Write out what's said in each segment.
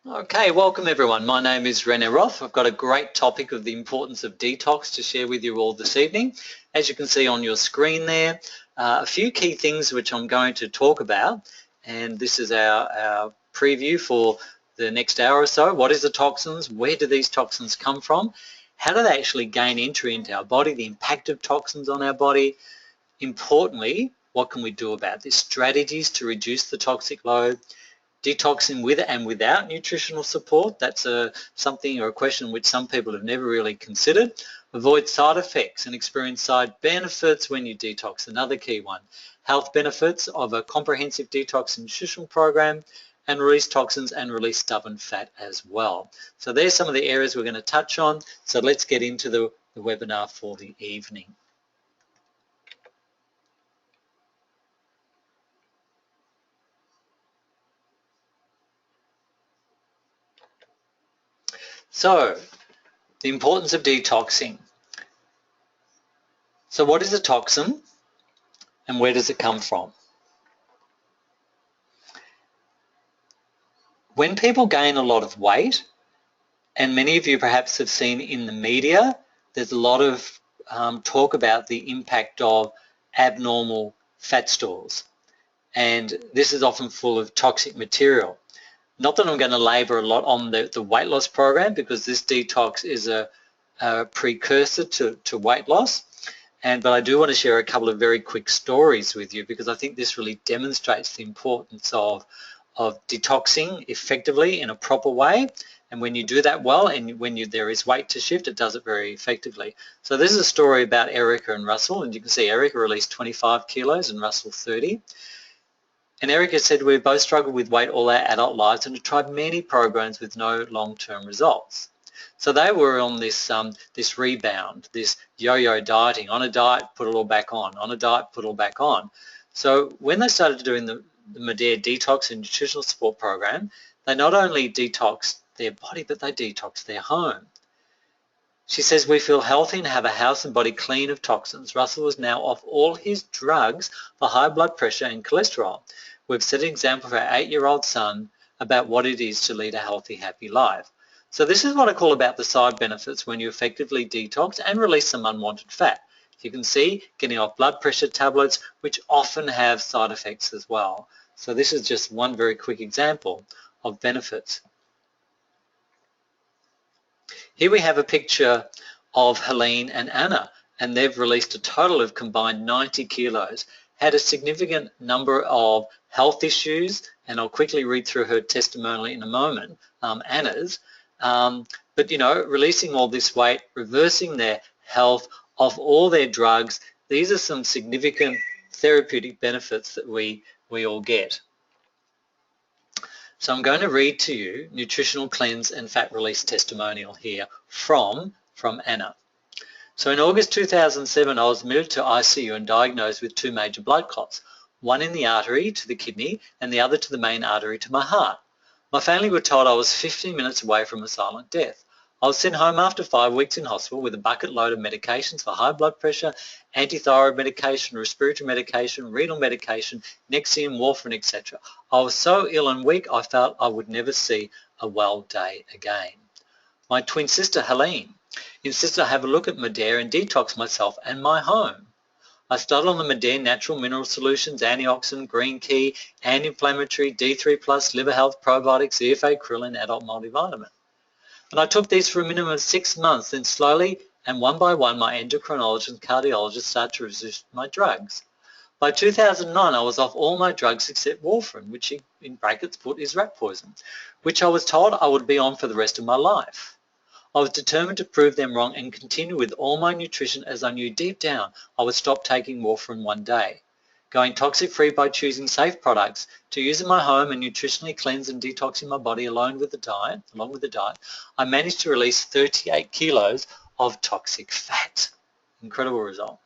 Okay, welcome everyone. My name is René Roth. I've got a great topic of the importance of detox to share with you all this evening. As you can see on your screen there, a few key things which I'm going to talk about, and this is our preview for the next hour or so. What is the toxins? Where do these toxins come from? How do they actually gain entry into our body? The impact of toxins on our body. Importantly, what can we do about this? Strategies to reduce the toxic load. Detoxing with and without nutritional support, that's something or a question which some people have never really considered. Avoid side effects and experience side benefits when you detox, another key one. Health benefits of a comprehensive detox and nutritional program, and release toxins and release stubborn fat as well. So there's some of the areas we're going to touch on. So let's get into the webinar for the evening. So the importance of detoxing. So what is a toxin and where does it come from? When people gain a lot of weight, and many of you perhaps have seen in the media, there's a lot of talk about the impact of abnormal fat stores. And this is often full of toxic material. Not that I'm going to labor a lot on the weight loss program, because this detox is a precursor to weight loss. But I do want to share a couple of very quick stories with you, because I think this really demonstrates the importance of detoxing effectively in a proper way. And when you do that well, and when there is weight to shift, it does it very effectively. So this is a story about Erica and Russell, and you can see Erica released 25 kilos and Russell 30. And Erica said, we've both struggled with weight all our adult lives and have tried many programs with no long-term results. So they were on this this rebound, this yo-yo dieting, on a diet, put it all back on a diet, put it all back on. So when they started doing the Medare detox and nutritional support program, they not only detoxed their body, but they detoxed their home. She says, we feel healthy and have a house and body clean of toxins. Russell is now off all his drugs for high blood pressure and cholesterol. We've set an example for our 8-year-old son about what it is to lead a healthy, happy life. So this is what I call about the side benefits when you effectively detox and release some unwanted fat. You can see getting off blood pressure tablets, which often have side effects as well. So this is just one very quick example of benefits. Here we have a picture of Helene and Anna, and they've released a total of combined 90 kilos, had a significant number of health issues, and I'll quickly read through her testimonial in a moment, Anna's, but you know, releasing all this weight, reversing their health, off all their drugs, these are some significant therapeutic benefits that we all get. So I'm going to read to you nutritional cleanse and fat release testimonial here from Anna. So in August 2007, I was admitted to ICU and diagnosed with 2 major blood clots, one in the artery to the kidney and the other to the main artery to my heart. My family were told I was 15 minutes away from a silent death. I was sent home after 5 weeks in hospital with a bucket load of medications for high blood pressure, anti-thyroid medication, respiratory medication, renal medication, Nexium, warfarin, etc. I was so ill and weak I felt I would never see a well day again. My twin sister Helene insisted I have a look at Medare and detox myself and my home. I started on the Medare Natural Mineral Solutions, Antioxidant, Green Key, Anti-Inflammatory, D3+, Liver Health, Probiotics, EFA, Krill, and Adult Multivitamin. And I took these for a minimum of 6 months, then slowly and one by one my endocrinologist and cardiologist started to resist my drugs. By 2009 I was off all my drugs except warfarin, which he, in brackets, put is rat poison, which I was told I would be on for the rest of my life. I was determined to prove them wrong and continue with all my nutrition, as I knew deep down I would stop taking warfarin one day. Going toxic-free by choosing safe products to use in my home and nutritionally cleanse and detoxing my body along with the diet, I managed to release 38 kilos of toxic fat. Incredible result.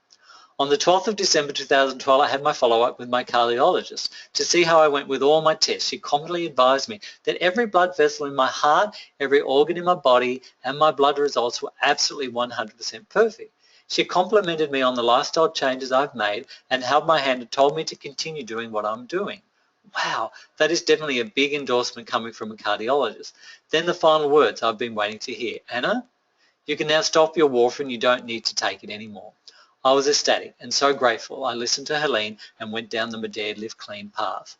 On the 12th of December 2012, I had my follow-up with my cardiologist to see how I went with all my tests. She confidently advised me that every blood vessel in my heart, every organ in my body, and my blood results were absolutely 100% perfect. She complimented me on the lifestyle changes I've made and held my hand and told me to continue doing what I'm doing. Wow, that is definitely a big endorsement coming from a cardiologist. Then the final words I've been waiting to hear. Anna, you can now stop your warfarin. You don't need to take it anymore. I was ecstatic and so grateful. I listened to Helene and went down the Medare Live Clean path.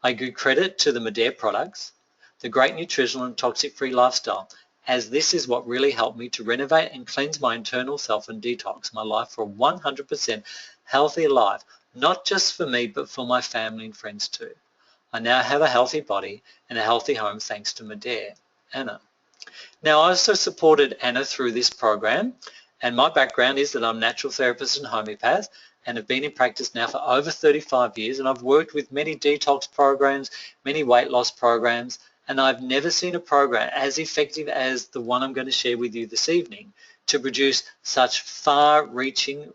I give credit to the Medare products, the great nutritional and toxic-free lifestyle, as this is what really helped me to renovate and cleanse my internal self and detox my life for a 100% healthier life, not just for me, but for my family and friends too. I now have a healthy body and a healthy home thanks to Medare. Anna. Now, I also supported Anna through this program, and my background is that I'm a natural therapist and homeopath and have been in practice now for over 35 years, and I've worked with many detox programs, many weight loss programs, and I've never seen a program as effective as the one I'm going to share with you this evening to produce such far-reaching,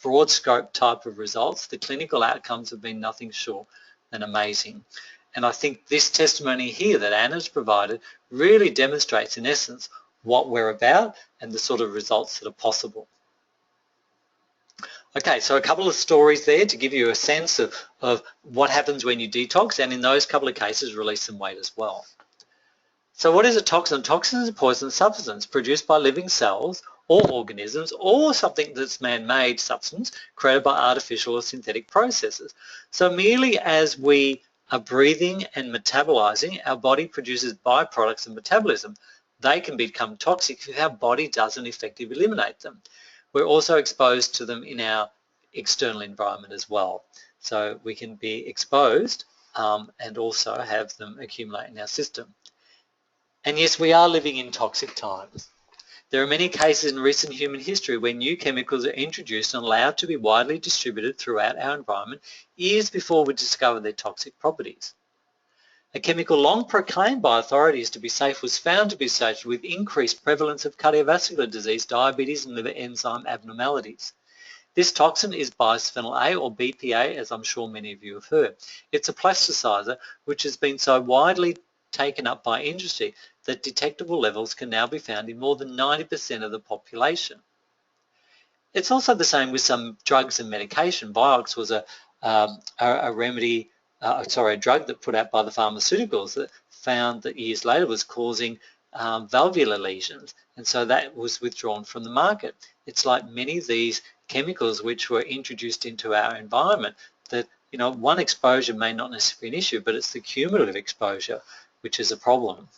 broad scope type of results. The clinical outcomes have been nothing short than amazing. And I think this testimony here that Anna's provided really demonstrates, in essence, what we're about and the sort of results that are possible. Okay, so a couple of stories there to give you a sense of what happens when you detox, and in those couple of cases, release some weight as well. So what is a toxin? Toxin is a poisonous substance produced by living cells or organisms or something that's man-made substance created by artificial or synthetic processes. So merely as we are breathing and metabolizing, our body produces byproducts of metabolism. They can become toxic if our body doesn't effectively eliminate them. We're also exposed to them in our external environment as well. So we can be exposed and also have them accumulate in our system. And yes, we are living in toxic times. There are many cases in recent human history where new chemicals are introduced and allowed to be widely distributed throughout our environment years before we discover their toxic properties. A chemical long proclaimed by authorities to be safe was found to be associated with increased prevalence of cardiovascular disease, diabetes and liver enzyme abnormalities. This toxin is bisphenol A or BPA, as I'm sure many of you have heard. It's a plasticizer which has been so widely taken up by industry that detectable levels can now be found in more than 90% of the population. It's also the same with some drugs and medication. Vioxx was a drug that put out by the pharmaceuticals that found that years later was causing valvular lesions, and so that was withdrawn from the market. It's like many of these chemicals which were introduced into our environment that, you know, one exposure may not necessarily be an issue, but it's the cumulative exposure which is a problem.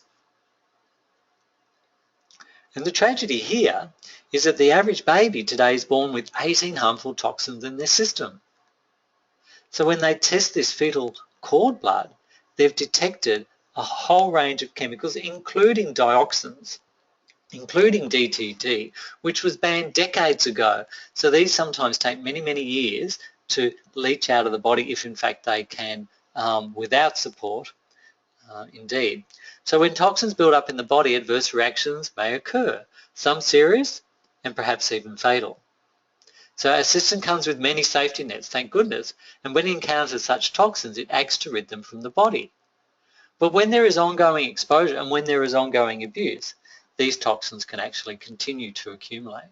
And the tragedy here is that the average baby today is born with 18 harmful toxins in their system. So when they test this fetal cord blood, they've detected a whole range of chemicals, including dioxins, including DDT, which was banned decades ago. So these sometimes take many, many years to leach out of the body if in fact they can without support. Indeed. So when toxins build up in the body, adverse reactions may occur, some serious and perhaps even fatal. So our system comes with many safety nets, thank goodness, and when it encounters such toxins, it acts to rid them from the body. But when there is ongoing exposure and when there is ongoing abuse, these toxins can actually continue to accumulate.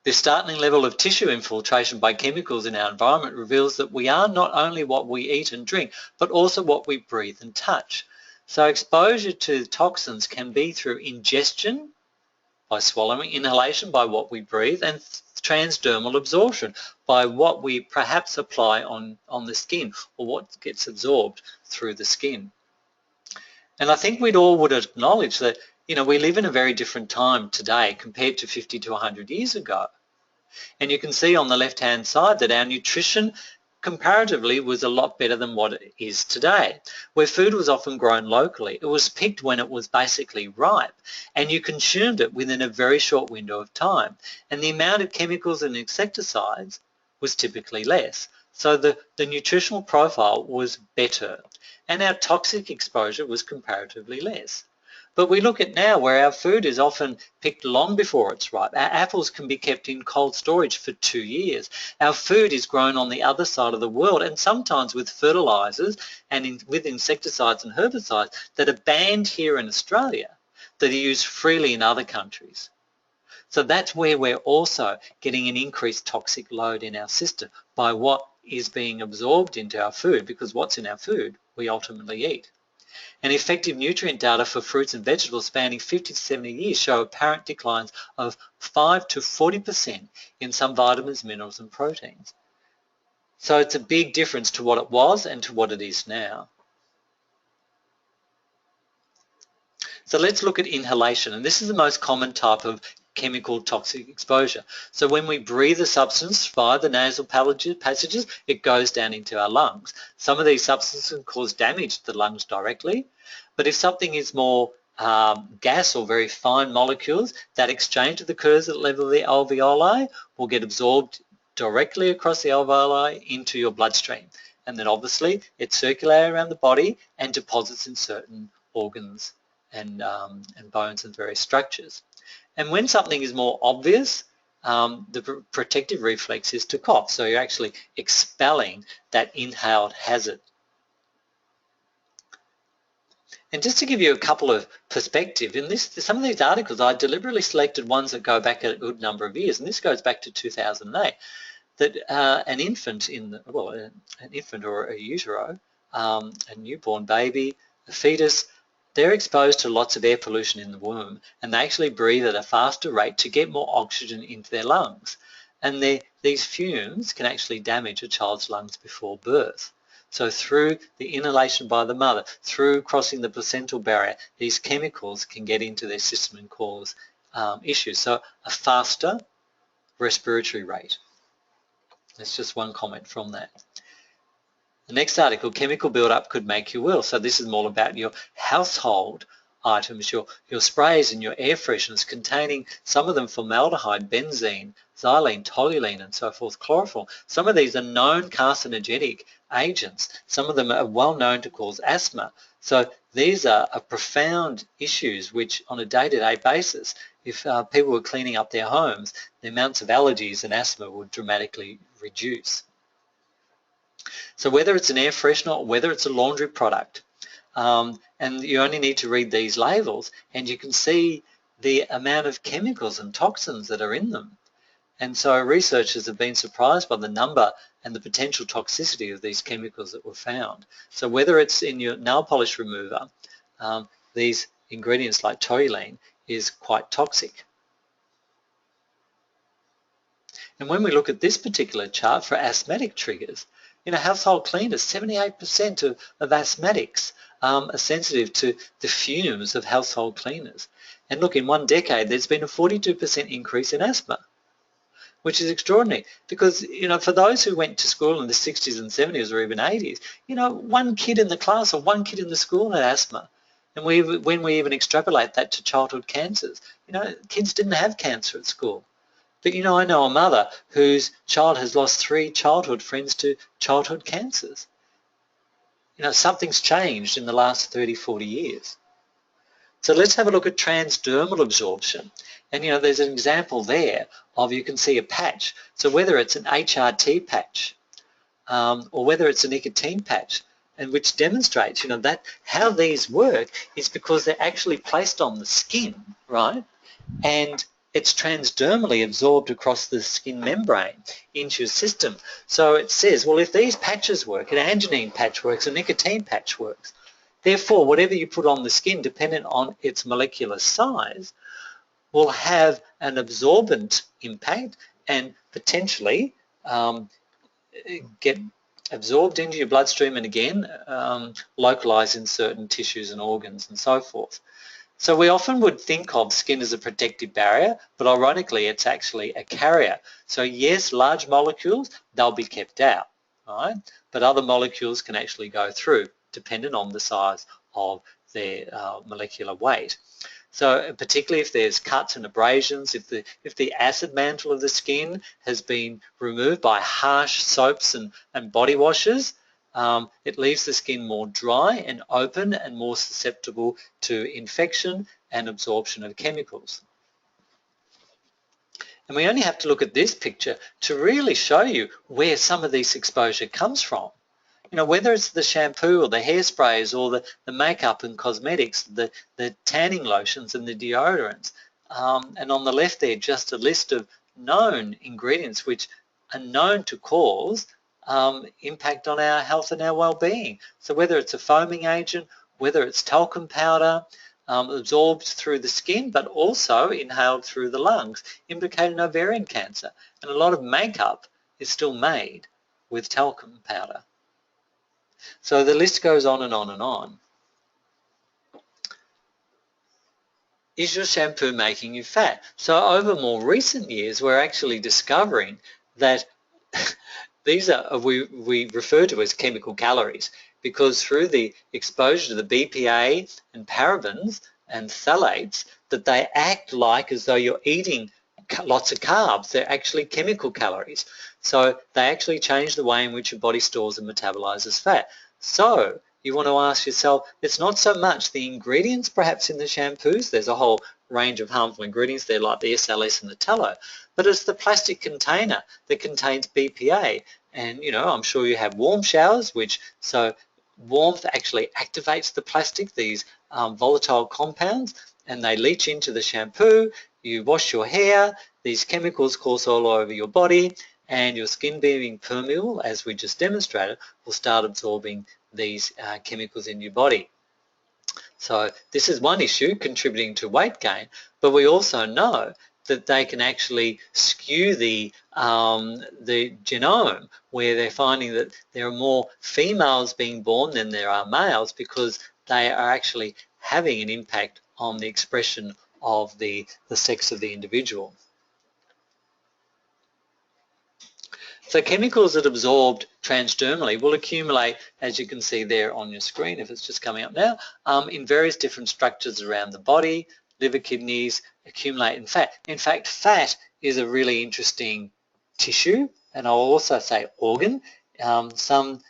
This startling level of tissue infiltration by chemicals in our environment reveals that we are not only what we eat and drink, but also what we breathe and touch. So exposure to toxins can be through ingestion, by swallowing, inhalation by what we breathe, and transdermal absorption by what we perhaps apply on the skin or what gets absorbed through the skin. And I think we'd all would acknowledge that, you know, we live in a very different time today compared to 50 to 100 years ago. And you can see on the left-hand side that our nutrition comparatively was a lot better than what it is today, where food was often grown locally. It was picked when it was basically ripe, and you consumed it within a very short window of time. And the amount of chemicals and insecticides was typically less. So the nutritional profile was better, and our toxic exposure was comparatively less. But we look at now where our food is often picked long before it's ripe. Our apples can be kept in cold storage for 2 years. Our food is grown on the other side of the world, and sometimes with fertilizers and with insecticides and herbicides that are banned here in Australia that are used freely in other countries. So that's where we're also getting an increased toxic load in our system by what is being absorbed into our food, because what's in our food we ultimately eat. And effective nutrient data for fruits and vegetables spanning 50 to 70 years show apparent declines of 5 to 40% in some vitamins, minerals and proteins. So it's a big difference to what it was and to what it is now. So let's look at inhalation, and this is the most common type of chemical toxic exposure. So when we breathe a substance via the nasal passages, it goes down into our lungs. Some of these substances can cause damage to the lungs directly, but if something is more gas or very fine molecules, that exchange that occurs at the level of the alveoli will get absorbed directly across the alveoli into your bloodstream. And then obviously it circulates around the body and deposits in certain organs and bones and various structures. And when something is more obvious, the protective reflex is to cough. So you're actually expelling that inhaled hazard. And just to give you a couple of perspective, in some of these articles, I deliberately selected ones that go back a good number of years, and this goes back to 2008, that an infant an infant or a utero, a newborn baby, a fetus, they're exposed to lots of air pollution in the womb, and they actually breathe at a faster rate to get more oxygen into their lungs. And these fumes can actually damage a child's lungs before birth. So through the inhalation by the mother, through crossing the placental barrier, these chemicals can get into their system and cause issues. So a faster respiratory rate. That's just one comment from that. The next article, chemical buildup could make you ill. So this is more about your household items, your sprays and your air fresheners containing some of them formaldehyde, benzene, xylene, toluene and so forth, chlorophyll. Some of these are known carcinogenic agents. Some of them are well known to cause asthma. So these are profound issues which on a day-to-day basis, if people were cleaning up their homes, the amounts of allergies and asthma would dramatically reduce. So whether it's an air freshener or whether it's a laundry product, and you only need to read these labels and you can see the amount of chemicals and toxins that are in them. And so researchers have been surprised by the number and the potential toxicity of these chemicals that were found. So whether it's in your nail polish remover, these ingredients like toluene is quite toxic. And when we look at this particular chart for asthmatic triggers, household cleaners, 78% of asthmatics are sensitive to the fumes of household cleaners. And look, in one decade, there's been a 42% increase in asthma, which is extraordinary because, for those who went to school in the 60s and 70s or even 80s, one kid in the class or one kid in the school had asthma. And when we even extrapolate that to childhood cancers, kids didn't have cancer at school. But I know a mother whose child has lost 3 childhood friends to childhood cancers. Something's changed in the last 30, 40 years. So let's have a look at transdermal absorption. And there's an example there of, you can see a patch. So whether it's an HRT patch or whether it's a nicotine patch, and which demonstrates, that how these work is because they're actually placed on the skin, right? And it's transdermally absorbed across the skin membrane into your system. So it says, well, if these patches work, an anginine patch works, a nicotine patch works, therefore, whatever you put on the skin, dependent on its molecular size, will have an absorbent impact and potentially get absorbed into your bloodstream and again localized in certain tissues and organs and so forth. So we often would think of skin as a protective barrier, but ironically it's actually a carrier. So yes, large molecules, they'll be kept out, right? But other molecules can actually go through, dependent on the size of their molecular weight. So particularly if there's cuts and abrasions, if the acid mantle of the skin has been removed by harsh soaps and body washes, it leaves the skin more dry and open and more susceptible to infection and absorption of chemicals. And we only have to look at this picture to really show you where some of this exposure comes from. Whether it's the shampoo or the hairsprays or the makeup and cosmetics, the tanning lotions and the deodorants. And on the left there, just a list of known ingredients which are known to cause impact on our health and our well-being. So whether it's a foaming agent, whether it's talcum powder, absorbed through the skin, but also inhaled through the lungs, implicating ovarian cancer. And a lot of makeup is still made with talcum powder. So the list goes on and on and on. Is your shampoo making you fat? So over more recent years, we're actually discovering that these are we refer to as chemical calories, because through the exposure to the BPA and parabens and phthalates, that they act like as though you're eating lots of carbs. They're actually chemical calories. So they actually change the way in which your body stores and metabolizes fat. So you want to ask yourself, it's not so much the ingredients perhaps in the shampoos. There's a whole range of harmful ingredients there like the SLS and the tallow, but it's the plastic container that contains BPA. And I'm sure you have warm showers, so warmth actually activates the plastic, these volatile compounds, and they leach into the shampoo. You wash your hair, these chemicals course all over your body, and your skin being permeable, as we just demonstrated, will start absorbing these chemicals in your body. So this is one issue contributing to weight gain, but we also know that they can actually skew the genome, where they're finding that there are more females being born than there are males, because they are actually having an impact on the expression of the sex of the individual. So chemicals that absorbed transdermally will accumulate, as you can see there on your screen, if it's just coming up now, in various different structures around the body. Liver, kidneys accumulate in fat. In fact, fat is a really interesting tissue, and I'll also say organ. Some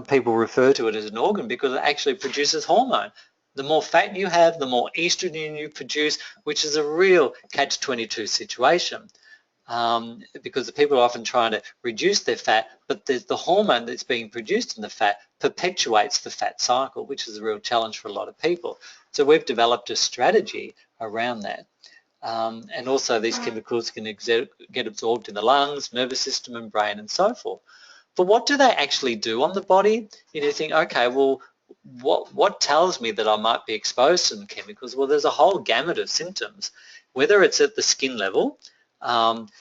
people refer to it as an organ because it actually produces hormone. The more fat you have, the more estrogen you produce, which is a real catch-22 situation. Because the people are often trying to reduce their fat, but the hormone that's being produced in the fat perpetuates the fat cycle, which is a real challenge for a lot of people. So we've developed a strategy around that. And also these chemicals can get absorbed in the lungs, nervous system and brain and so forth. But what do they actually do on the body? You think, okay, well, what tells me that I might be exposed to some chemicals? Well, there's a whole gamut of symptoms, whether it's at the skin level,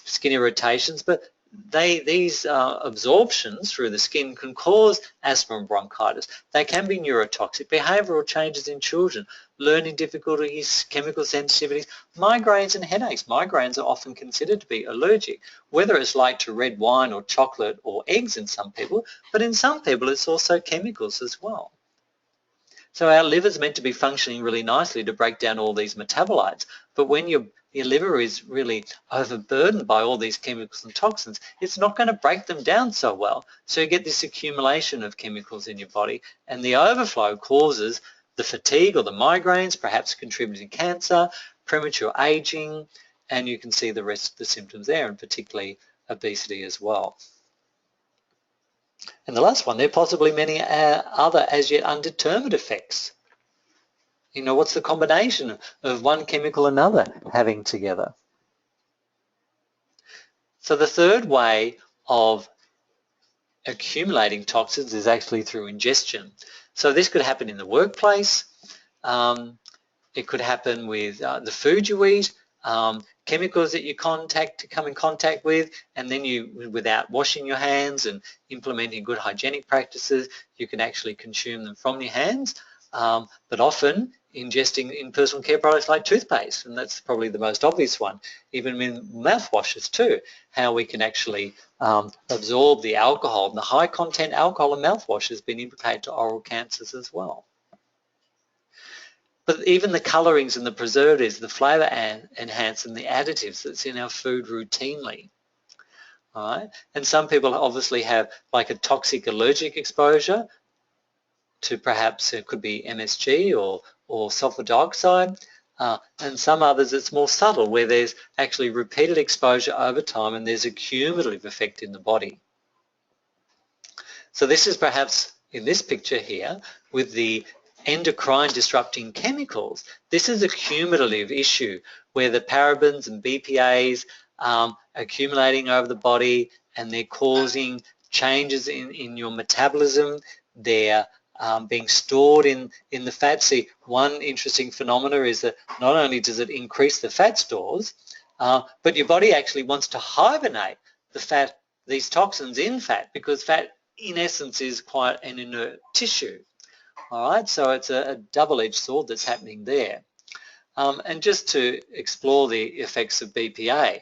skin irritations, but these absorptions through the skin can cause asthma and bronchitis. They can be neurotoxic, behavioural changes in children, learning difficulties, chemical sensitivities, migraines and headaches. Migraines are often considered to be allergic, whether it's like to red wine or chocolate or eggs in some people, but in some people it's also chemicals as well. So our liver's meant to be functioning really nicely to break down all these metabolites, but when your liver is really overburdened by all these chemicals and toxins, it's not going to break them down so well. So you get this accumulation of chemicals in your body, and the overflow causes the fatigue or the migraines, perhaps contributing to cancer, premature aging, and you can see the rest of the symptoms there, and particularly obesity as well. And the last one, there are possibly many other as yet undetermined effects. What's the combination of one chemical and another having together? So the third way of accumulating toxins is actually through ingestion. So this could happen in the workplace. It could happen with the food you eat, chemicals that you come in contact with, and then without washing your hands and implementing good hygienic practices, you can actually consume them from your hands. But often ingesting in personal care products like toothpaste, and that's probably the most obvious one, even in mouthwashes too, how we can actually absorb the alcohol, and the high content alcohol in mouthwash has been implicated to oral cancers as well. But even the colorings and the preservatives, the flavor enhancers and the additives that's in our food routinely. All right? And some people obviously have like a toxic allergic exposure to perhaps it could be MSG or sulfur dioxide, and some others it's more subtle, where there's actually repeated exposure over time and there's a cumulative effect in the body. So this is perhaps in this picture here with the endocrine disrupting chemicals. This is a cumulative issue where the parabens and BPAs are accumulating over the body, and they're causing changes in your metabolism. They're being stored in the fat. See, one interesting phenomena is that not only does it increase the fat stores, but your body actually wants to hibernate the fat, these toxins in fat, because fat in essence is quite an inert tissue. All right, so it's a double-edged sword that's happening there. And just to explore the effects of BPA,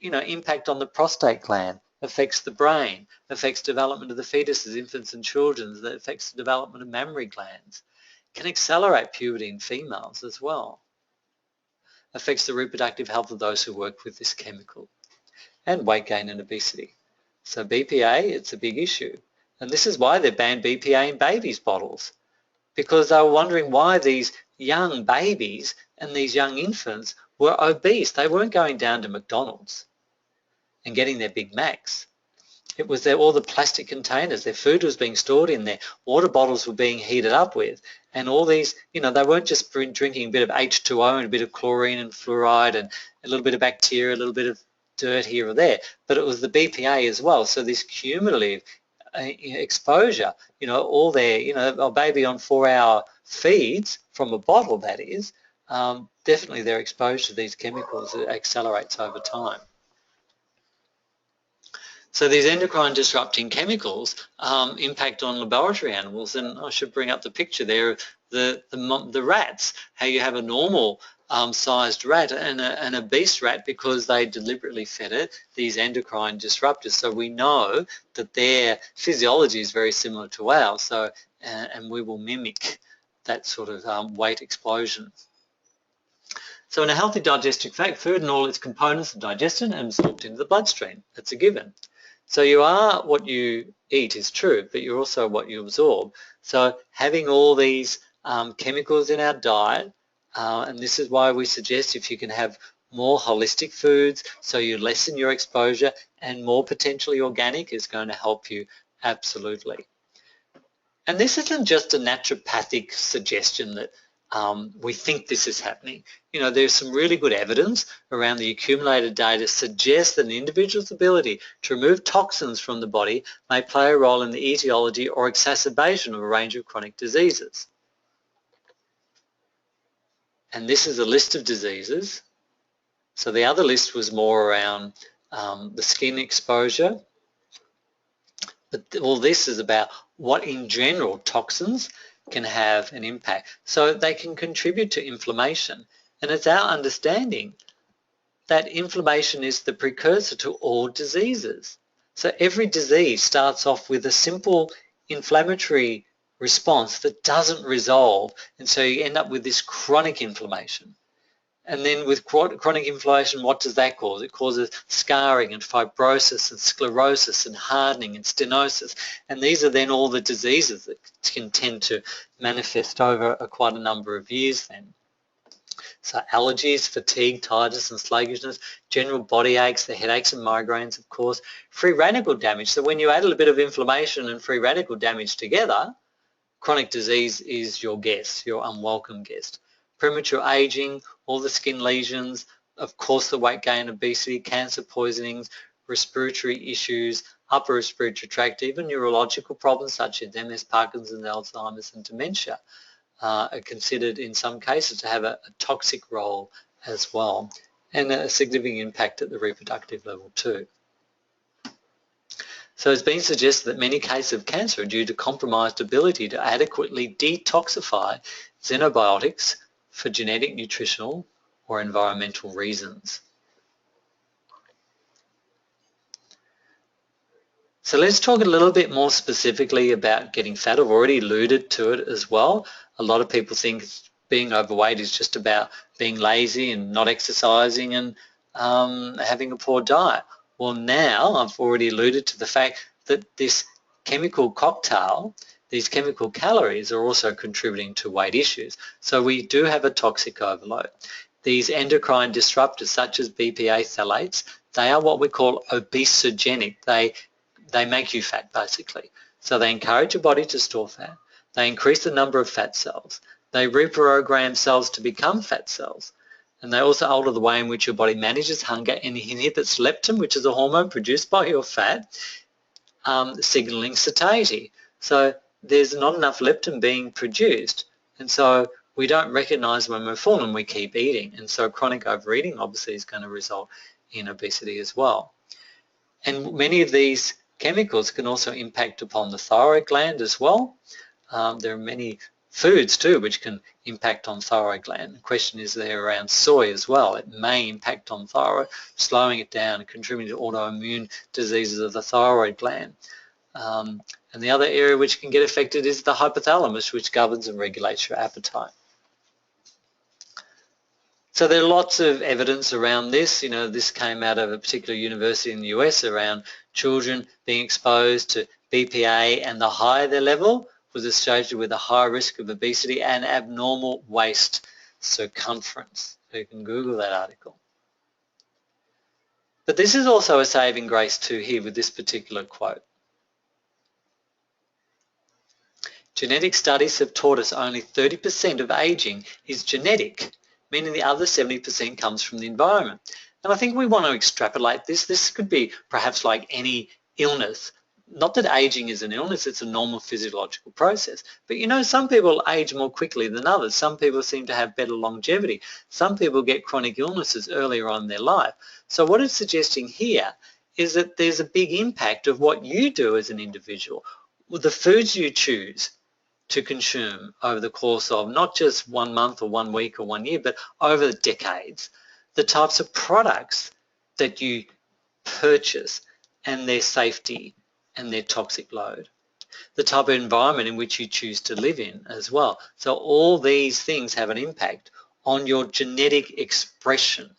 impact on the prostate gland, affects the brain, affects development of the fetuses, infants and children, that affects the development of mammary glands, can accelerate puberty in females as well, affects the reproductive health of those who work with this chemical, and weight gain and obesity. So BPA, it's a big issue. And this is why they banned BPA in babies' bottles, because they were wondering why these young babies and these young infants were obese. They weren't going down to McDonald's and getting their Big Macs. It was all the plastic containers. Their food was being stored in there. Water bottles were being heated up with. And all these, they weren't just drinking a bit of H2O and a bit of chlorine and fluoride and a little bit of bacteria, a little bit of dirt here or there, but it was the BPA as well. So this cumulative exposure, all their, a baby on 4-hour feeds from a bottle, that is, definitely they're exposed to these chemicals. It accelerates over time. So these endocrine disrupting chemicals impact on laboratory animals, and I should bring up the picture there of the rats, how you have a normal sized rat and an obese rat because they deliberately fed it these endocrine disruptors. So we know that their physiology is very similar to ours, so and we will mimic that sort of weight explosion. So in a healthy digestive tract, food and all its components are digested and absorbed into the bloodstream. That's a given. So you are what you eat is true, but you're also what you absorb. So having all these chemicals in our diet, and this is why we suggest if you can have more holistic foods so you lessen your exposure, and more potentially organic is going to help you absolutely. And this isn't just a naturopathic suggestion that we think this is happening. There's some really good evidence around the accumulated data suggests that an individual's ability to remove toxins from the body may play a role in the etiology or exacerbation of a range of chronic diseases. And this is a list of diseases. So the other list was more around the skin exposure. But all this is about what in general toxins can have an impact. So they can contribute to inflammation. And it's our understanding that inflammation is the precursor to all diseases. So every disease starts off with a simple inflammatory response that doesn't resolve, and so you end up with this chronic inflammation. And then with chronic inflammation, what does that cause? It causes scarring and fibrosis and sclerosis and hardening and stenosis. And these are then all the diseases that can tend to manifest over quite a number of years then. So allergies, fatigue, tiredness and sluggishness, general body aches, the headaches and migraines, of course, free radical damage. So when you add a little bit of inflammation and free radical damage together, chronic disease is your guest, your unwelcome guest. Premature aging, all the skin lesions, of course the weight gain, obesity, cancer, poisonings, respiratory issues, upper respiratory tract, even neurological problems such as MS, Parkinson's, Alzheimer's and dementia are considered in some cases to have a toxic role as well, and a significant impact at the reproductive level too. So it's been suggested that many cases of cancer are due to compromised ability to adequately detoxify xenobiotics for genetic, nutritional or environmental reasons. So let's talk a little bit more specifically about getting fat. I've already alluded to it as well. A lot of people think being overweight is just about being lazy and not exercising and having a poor diet. Well, now I've already alluded to the fact that this chemical cocktail, these chemical calories are also contributing to weight issues. So we do have a toxic overload. These endocrine disruptors such as BPA phthalates, they are what we call obesogenic. They make you fat basically. So they encourage your body to store fat. They increase the number of fat cells. They reprogram cells to become fat cells. And they also alter the way in which your body manages hunger and inhibits leptin, which is a hormone produced by your fat. signaling satiety. So there's not enough leptin being produced, and so we don't recognize when we're full and we keep eating. And so chronic overeating obviously is going to result in obesity as well. And many of these chemicals can also impact upon the thyroid gland as well. There are many foods too which can impact on thyroid gland. The question is there around soy as well. It may impact on thyroid, slowing it down and contributing to autoimmune diseases of the thyroid gland. And the other area which can get affected is the hypothalamus, which governs and regulates your appetite. So there are lots of evidence around this. You know, this came out of a particular university in the US around children being exposed to BPA, and the higher their level was associated with a higher risk of obesity and abnormal waist circumference. So you can Google that article. But this is also a saving grace too here with this particular quote. Genetic studies have taught us only 30% of aging is genetic, meaning the other 70% comes from the environment. And I think we want to extrapolate this. This could be perhaps like any illness. Not that aging is an illness, it's a normal physiological process. But you know, some people age more quickly than others. Some people seem to have better longevity. Some people get chronic illnesses earlier on in their life. So what it's suggesting here is that there's a big impact of what you do as an individual, with the foods you choose to consume over the course of not just 1 month or 1 week or 1 year, but over decades, the types of products that you purchase and their safety and their toxic load, the type of environment in which you choose to live in as well. So all these things have an impact on your genetic expression.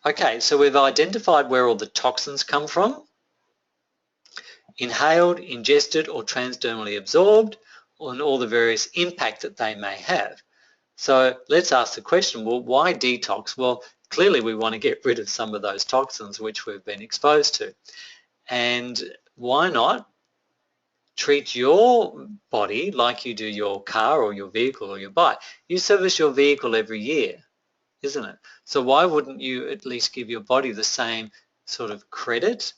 Okay, so we've identified where all the toxins come from: inhaled, ingested, or transdermally absorbed, and all the various impacts that they may have. So let's ask the question, well, why detox? Well, clearly we want to get rid of some of those toxins which we've been exposed to. And why not treat your body like you do your car or your vehicle or your bike? You service your vehicle every year, isn't it? So why wouldn't you at least give your body the same sort of credit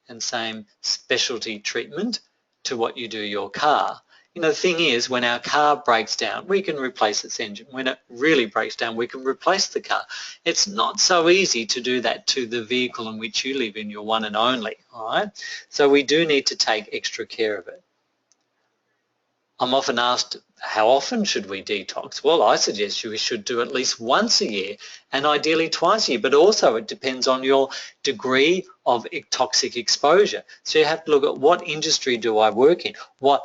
and same specialty treatment to what you do your car? You know, the thing is, when our car breaks down, we can replace its engine. When it really breaks down, we can replace the car. It's not so easy to do that to the vehicle in which you live in, your one and only, all right? So we do need to take extra care of it. I'm often asked, how often should we detox? Well, I suggest we should do at least once a year and ideally twice a year, but also it depends on your degree of toxic exposure. So you have to look at what industry do I work in, what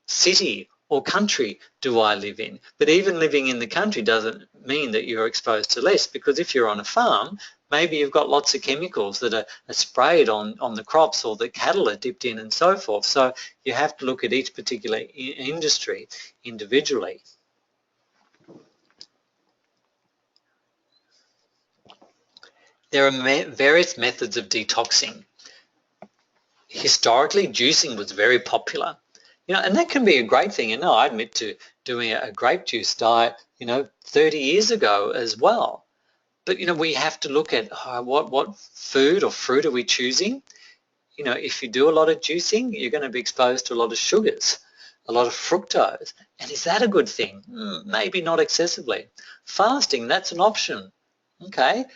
city or country do I live in. But even living in the country doesn't mean that you're exposed to less, because if you're on a farm, maybe you've got lots of chemicals that are sprayed on the crops, or the cattle are dipped in and so forth. So you have to look at each particular industry individually. There are various methods of detoxing. Historically, juicing was very popular. You know, and that can be a great thing. And I admit to doing a grape juice diet, 30 years ago as well. But, we have to look at what food or fruit are we choosing. If you do a lot of juicing, you're going to be exposed to a lot of sugars, a lot of fructose. And is that a good thing? Maybe not excessively. Fasting, that's an option. Okay.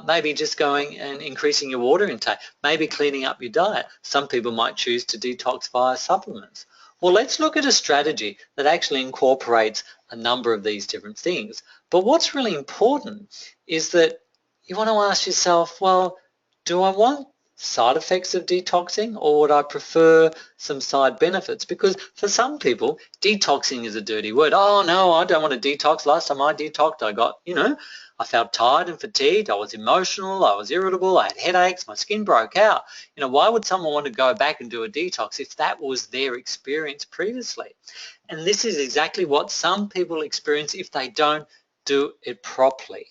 Maybe just going and increasing your water intake, maybe cleaning up your diet. Some people might choose to detox via supplements. Well, let's look at a strategy that actually incorporates a number of these different things. But what's really important is that you want to ask yourself, well, do I want side effects of detoxing, or would I prefer some side benefits? Because for some people, detoxing is a dirty word. Oh, no, I don't want to detox. Last time I detoxed, I got, I felt tired and fatigued, I was emotional, I was irritable, I had headaches, my skin broke out. Why would someone want to go back and do a detox if that was their experience previously? And this is exactly what some people experience if they don't do it properly.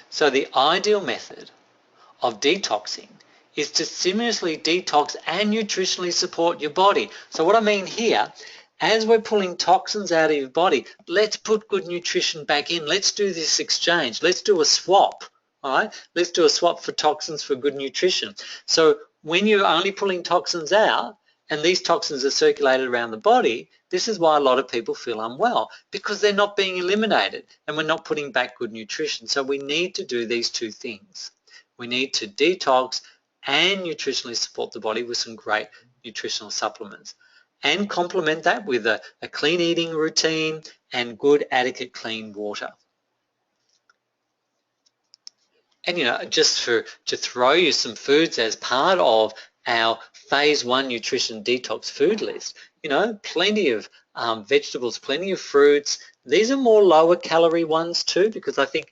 So the ideal method of detoxing is to simultaneously detox and nutritionally support your body. So what I mean here, as we're pulling toxins out of your body, let's put good nutrition back in. Let's do this exchange. Let's do a swap, All right, let's do a swap for toxins for good nutrition. So when you're only pulling toxins out and these toxins are circulated around the body, this is why a lot of people feel unwell, because they're not being eliminated and we're not putting back good nutrition. So we need to do these two things. We need to detox and nutritionally support the body with some great nutritional supplements and complement that with a clean eating routine and good adequate clean water. And just to throw you some foods as part of our phase 1 nutrition detox food list, plenty of vegetables, plenty of fruits. These are more lower calorie ones too, because I think,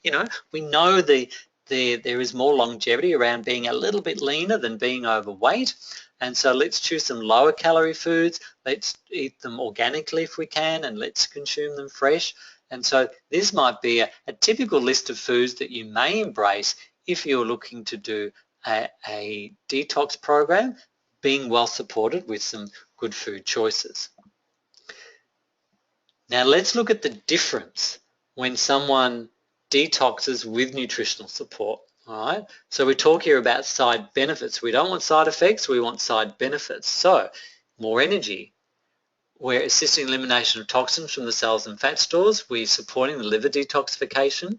we know there is more longevity around being a little bit leaner than being overweight. And so let's choose some lower calorie foods. Let's eat them organically if we can, and let's consume them fresh. And so this might be a typical list of foods that you may embrace if you're looking to do a detox program, being well supported with some good food choices. Now let's look at the difference when someone detoxes with nutritional support. All right, so we talk here about side benefits. We don't want side effects, we want side benefits. So more energy. We're assisting elimination of toxins from the cells and fat stores. We're supporting the liver detoxification.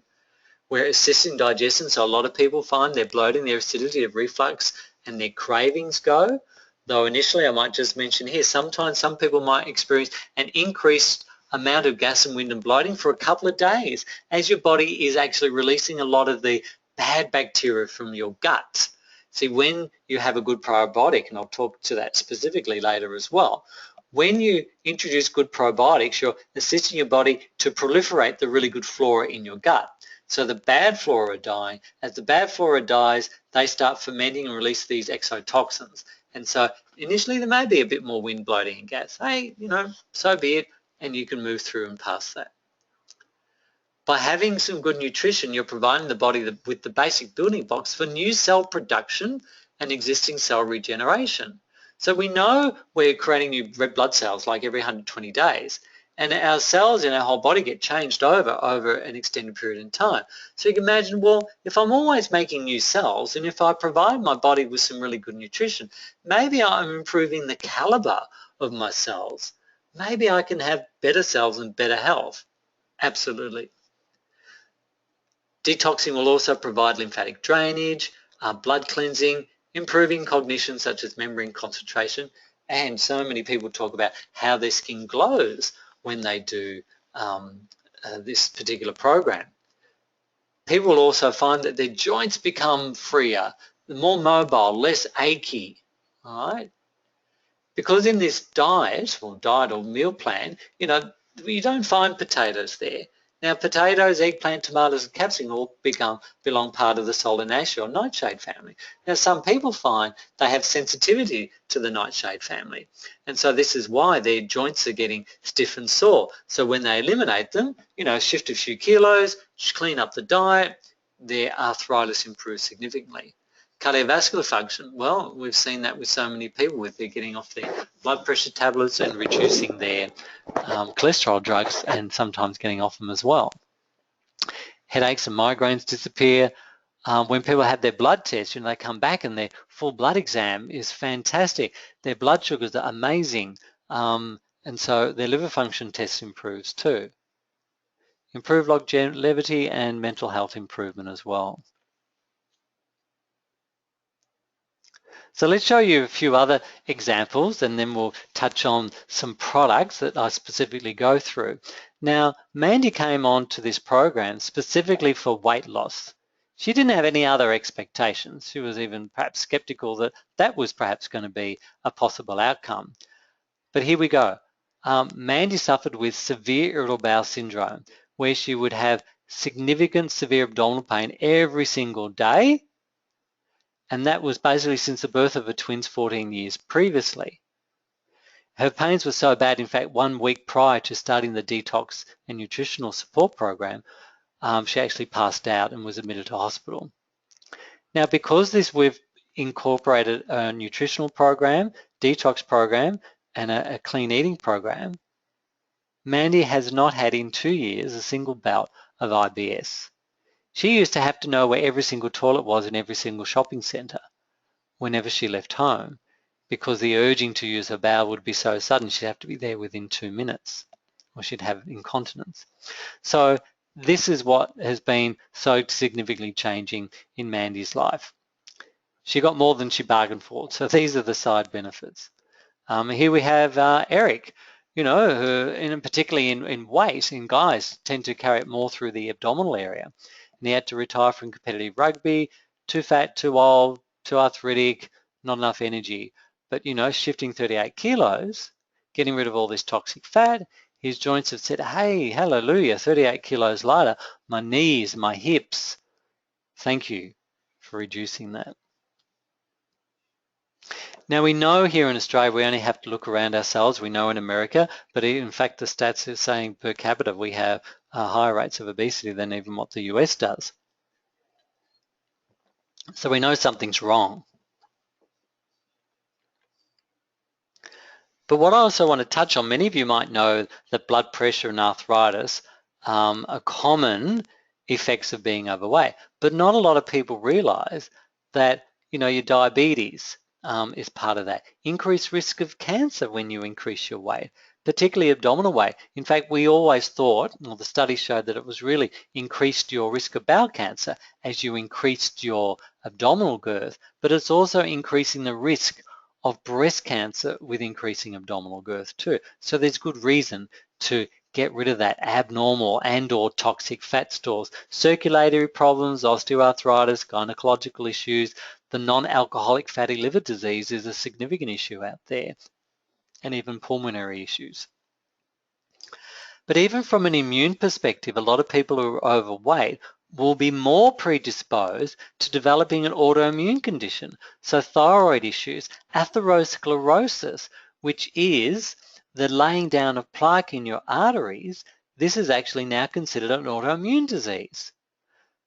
We're assisting digestion. So a lot of people find their bloating, their acidity, their reflux, and their cravings go. Though initially I might just mention here, sometimes some people might experience an increased amount of gas and wind and bloating for a couple of days as your body is actually releasing a lot of the bad bacteria from your gut. See, when you have a good probiotic, and I'll talk to that specifically later as well, when you introduce good probiotics, you're assisting your body to proliferate the really good flora in your gut. So the bad flora are dying. As the bad flora dies, they start fermenting and release these exotoxins. And so initially there may be a bit more wind, bloating and gas. Hey, so be it, and you can move through and past that. By having some good nutrition, you're providing the body with the basic building blocks for new cell production and existing cell regeneration. So we know we're creating new red blood cells like every 120 days, and our cells in our whole body get changed over an extended period of time. So you can imagine, well, if I'm always making new cells, and if I provide my body with some really good nutrition, maybe I'm improving the caliber of my cells. Maybe I can have better cells and better health. Absolutely. Detoxing will also provide lymphatic drainage, blood cleansing, improving cognition such as memory and concentration, and so many people talk about how their skin glows when they do this particular program. People will also find that their joints become freer, more mobile, less achy, all right? Because in this diet or meal plan, you don't find potatoes there. Now, potatoes, eggplant, tomatoes, and capsicum all belong part of the solanaceae or nightshade family. Now, some people find they have sensitivity to the nightshade family, and so this is why their joints are getting stiff and sore. So when they eliminate them, shift a few kilos, clean up the diet, their arthritis improves significantly. Cardiovascular function, well, we've seen that with so many people with they're getting off their blood pressure tablets and reducing their cholesterol drugs and sometimes getting off them as well. Headaches and migraines disappear. When people have their blood tests, they come back and their full blood exam is fantastic. Their blood sugars are amazing. And so their liver function test improves too. Improved longevity and mental health improvement as well. So let's show you a few other examples and then we'll touch on some products that I specifically go through. Now, Mandy came on to this program specifically for weight loss. She didn't have any other expectations. She was even perhaps skeptical that that was perhaps going to be a possible outcome. But here we go. Mandy suffered with severe irritable bowel syndrome, where she would have significant severe abdominal pain every single day. And that was basically since the birth of her twins 14 years previously. Her pains were so bad, in fact, 1 week prior to starting the detox and nutritional support program, she actually passed out and was admitted to hospital. Now, because we've incorporated a nutritional program, detox program, and a clean eating program, Mandy has not had in 2 years a single bout of IBS. She used to have to know where every single toilet was in every single shopping centre whenever she left home, because the urging to use her bowel would be so sudden she'd have to be there within 2 minutes, or she'd have incontinence. So this is what has been so significantly changing in Mandy's life. She got more than she bargained for. So these are the side benefits. Here we have Eric, who, particularly in weight, in guys, tend to carry it more through the abdominal area. And he had to retire from competitive rugby, too fat, too old, too arthritic, not enough energy. But, shifting 38 kilos, getting rid of all this toxic fat, his joints have said, hey, hallelujah, 38 kilos lighter, my knees, my hips, thank you for reducing that. Now we know here in Australia we only have to look around ourselves. We know in America, but in fact the stats are saying per capita we have higher rates of obesity than even what the US does. So we know something's wrong. But what I also want to touch on, many of you might know that blood pressure and arthritis are common effects of being overweight, but not a lot of people realize that your diabetes is part of that. Increased risk of cancer when you increase your weight, particularly abdominal weight. In fact, we always thought, well, the study showed that it was really increased your risk of bowel cancer as you increased your abdominal girth, but it's also increasing the risk of breast cancer with increasing abdominal girth too. So there's good reason to get rid of that abnormal and or toxic fat stores. Circulatory problems, osteoarthritis, gynecological issues, the non-alcoholic fatty liver disease is a significant issue out there, and even pulmonary issues. But even from an immune perspective, a lot of people who are overweight will be more predisposed to developing an autoimmune condition. So thyroid issues, atherosclerosis, which is the laying down of plaque in your arteries, this is actually now considered an autoimmune disease.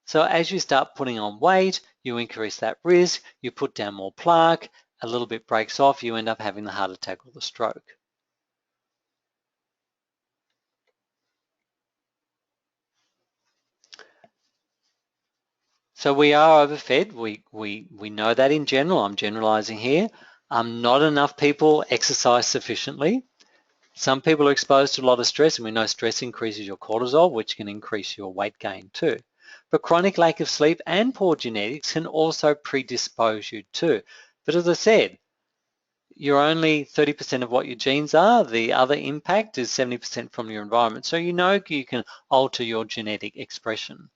So as you start putting on weight, you increase that risk, you put down more plaque, a little bit breaks off, you end up having the heart attack or the stroke. So we are overfed. We know that in general. I'm generalizing here. Not enough people exercise sufficiently. Some people are exposed to a lot of stress, and we know stress increases your cortisol, which can increase your weight gain too. But chronic lack of sleep and poor genetics can also predispose you too. But as I said, you're only 30% of what your genes are. The other impact is 70% from your environment. So you can alter your genetic expression.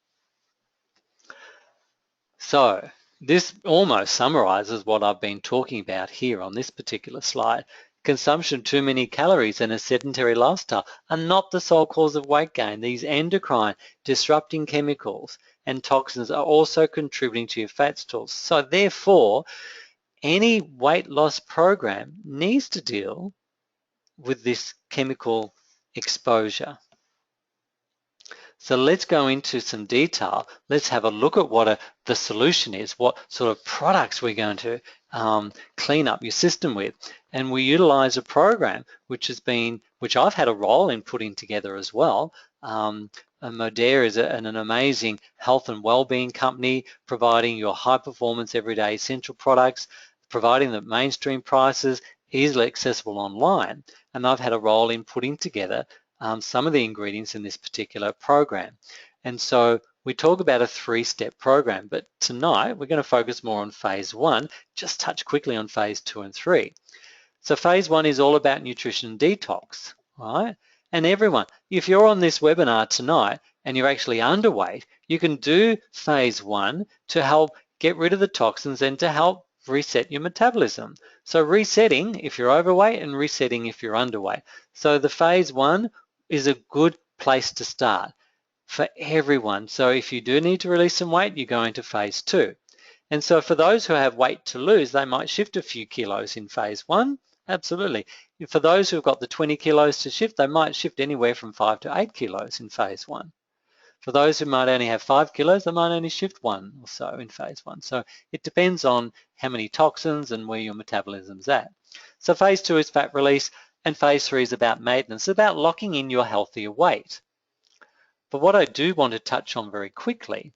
So this almost summarizes what I've been talking about here on this particular slide. Consumption of too many calories and a sedentary lifestyle are not the sole cause of weight gain. These endocrine disrupting chemicals and toxins are also contributing to your fat stores. So therefore, any weight loss program needs to deal with this chemical exposure. So let's go into some detail. Let's have a look at what the solution is, what sort of products we're going to clean up your system with. And we utilize a program which I've had a role in putting together as well. Modere is an amazing health and well-being company providing your high-performance everyday essential products, providing the mainstream prices, easily accessible online. And I've had a role in putting together some of the ingredients in this particular program. And so we talk about a 3-step program, but tonight we're going to focus more on phase 1, just touch quickly on phase 2 and 3. So phase 1 is all about nutrition and detox, right? And everyone, if you're on this webinar tonight and you're actually underweight, you can do phase 1 to help get rid of the toxins and to help reset your metabolism. So resetting if you're overweight and resetting if you're underweight. So the phase 1 is a good place to start for everyone. So if you do need to release some weight, you go into phase 2. And so for those who have weight to lose, they might shift a few kilos in phase 1. Absolutely. For those who've got the 20 kilos to shift, they might shift anywhere from 5 to 8 kilos in phase 1. For those who might only have 5 kilos, they might only shift 1 or so in phase 1. So it depends on how many toxins and where your metabolism's at. So phase 2 is fat release, and phase 3 is about maintenance, about locking in your healthier weight. But what I do want to touch on very quickly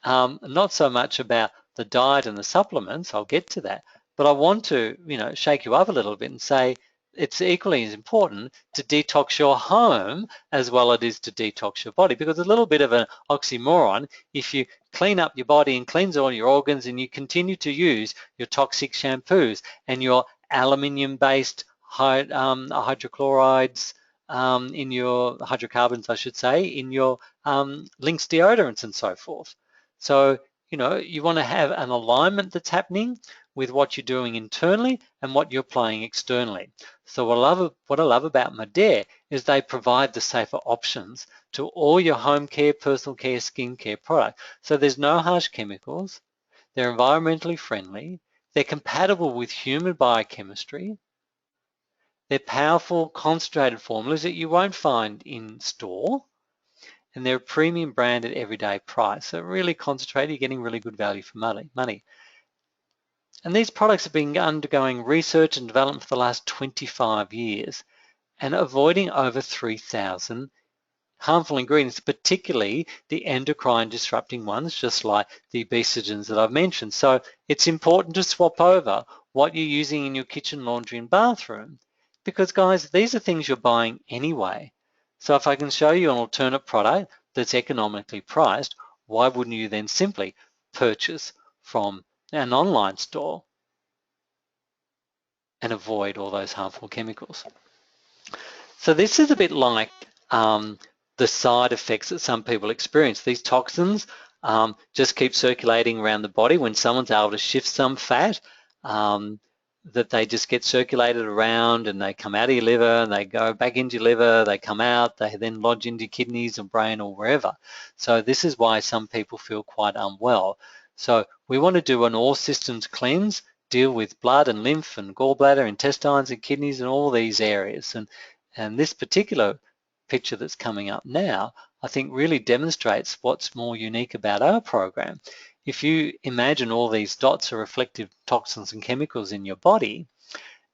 not so much about the diet and the supplements, I'll get to that, but I want to, shake you up a little bit and say it's equally as important to detox your home as well as it is to detox your body, because a little bit of an oxymoron if you clean up your body and cleanse all your organs and you continue to use your toxic shampoos and your aluminium-based hydrochlorides in your hydrocarbons, I should say, in your Lynx deodorants and so forth. So, you want to have an alignment that's happening with what you're doing internally and what you're applying externally. So what I love about Madare is they provide the safer options to all your home care, personal care, skincare products. So there's no harsh chemicals, they're environmentally friendly, they're compatible with human biochemistry, they're powerful concentrated formulas that you won't find in store, and they're a premium brand at everyday price. So really concentrated, you're getting really good value for money. And these products have been undergoing research and development for the last 25 years and avoiding over 3,000 harmful ingredients, particularly the endocrine disrupting ones, just like the obesogens that I've mentioned. So it's important to swap over what you're using in your kitchen, laundry, and bathroom, because guys, these are things you're buying anyway. So if I can show you an alternate product that's economically priced, why wouldn't you then simply purchase from an online store and avoid all those harmful chemicals? So this is a bit like the side effects that some people experience. These toxins just keep circulating around the body. When someone's able to shift some fat, that they just get circulated around and they come out of your liver and they go back into your liver, they come out, they then lodge into your kidneys or brain or wherever. So this is why some people feel quite unwell. So we want to do an all systems cleanse, deal with blood and lymph and gallbladder, intestines and kidneys and all these areas. And this particular picture that's coming up now, I think really demonstrates what's more unique about our program. If you imagine all these dots are reflective toxins and chemicals in your body,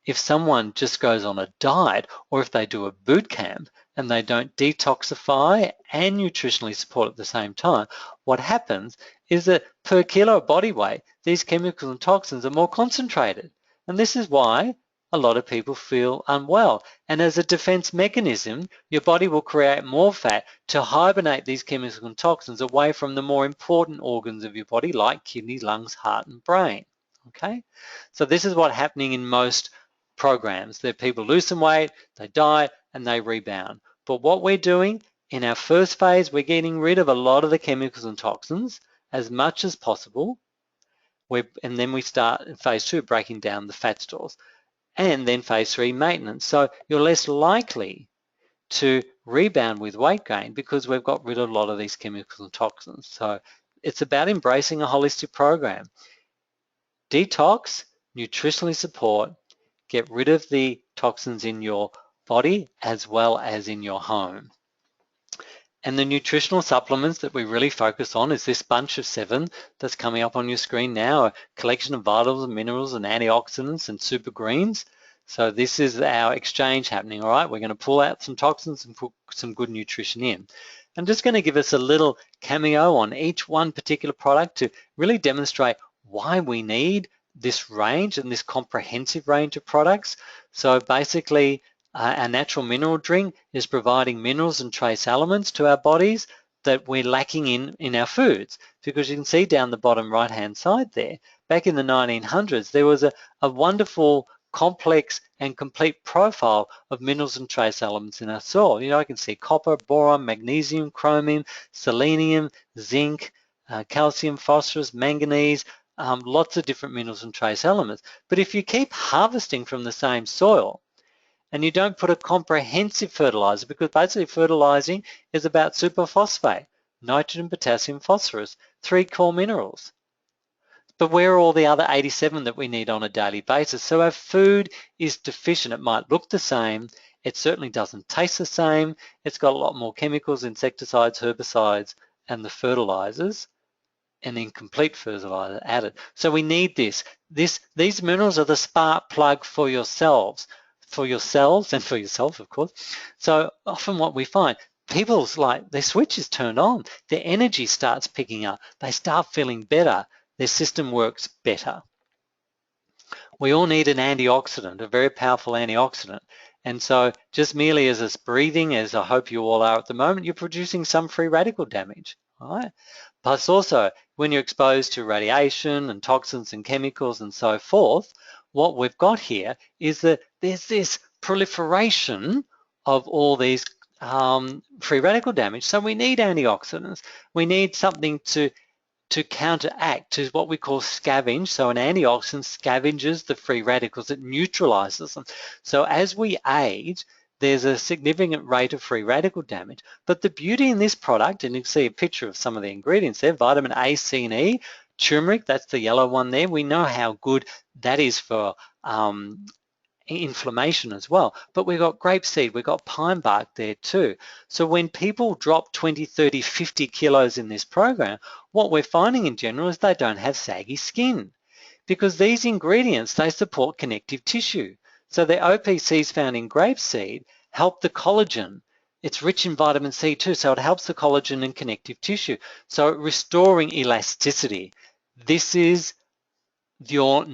if someone just goes on a diet or if they do a boot camp and they don't detoxify and nutritionally support at the same time, what happens is that per kilo of body weight, these chemicals and toxins are more concentrated. And this is why a lot of people feel unwell. And as a defense mechanism, your body will create more fat to hibernate these chemicals and toxins away from the more important organs of your body, like kidneys, lungs, heart, and brain. Okay? So this is what's happening in most programs. That people lose some weight, they diet, and they rebound. But what we're doing in our first phase, we're getting rid of a lot of the chemicals and toxins as much as possible. And then we start in phase 2, breaking down the fat stores. And then phase 3, maintenance. So you're less likely to rebound with weight gain because we've got rid of a lot of these chemicals and toxins. So it's about embracing a holistic program. Detox, nutritionally support, get rid of the toxins in your body as well as in your home. And the nutritional supplements that we really focus on is this bunch of 7 that's coming up on your screen now, a collection of vitamins and minerals and antioxidants and super greens. So this is our exchange happening, all right? We're going to pull out some toxins and put some good nutrition in. I'm just going to give us a little cameo on each one particular product to really demonstrate why we need this range and this comprehensive range of products. So basically, our natural mineral drink is providing minerals and trace elements to our bodies that we're lacking in our foods, because you can see down the bottom right hand side there, back in the 1900s, there was a wonderful complex and complete profile of minerals and trace elements in our soil. I can see copper, boron, magnesium, chromium, selenium, zinc, calcium, phosphorus, manganese, lots of different minerals and trace elements. But if you keep harvesting from the same soil, and you don't put a comprehensive fertilizer, because basically fertilizing is about superphosphate, nitrogen, potassium, phosphorus, 3 core minerals. But where are all the other 87 that we need on a daily basis? So our food is deficient. It might look the same. It certainly doesn't taste the same. It's got a lot more chemicals, insecticides, herbicides, and the fertilizers, and incomplete fertilizer added. So we need this. These minerals are the spark plug for yourselves, for yourselves and for yourself, of course. So often what we find, people's their switch is turned on, their energy starts picking up, they start feeling better, their system works better. We all need an antioxidant, a very powerful antioxidant. And so just merely as it's breathing, as I hope you all are at the moment, you're producing some free radical damage, all right? Plus also, when you're exposed to radiation and toxins and chemicals and so forth, what we've got here is that there's this proliferation of all these free radical damage. So we need antioxidants. We need something to counteract, to what we call scavenge. So an antioxidant scavenges the free radicals, it neutralizes them. So as we age, there's a significant rate of free radical damage. But the beauty in this product, and you can see a picture of some of the ingredients there, vitamin A, C, and E, turmeric, that's the yellow one there. We know how good that is for inflammation as well, but we've got grapeseed, we've got pine bark there too. So when people drop 20, 30, 50 kilos in this program, what we're finding in general is they don't have saggy skin, because these ingredients, they support connective tissue. So the OPCs found in grapeseed help the collagen. It's rich in vitamin C too, so it helps the collagen and connective tissue. So restoring elasticity. This is your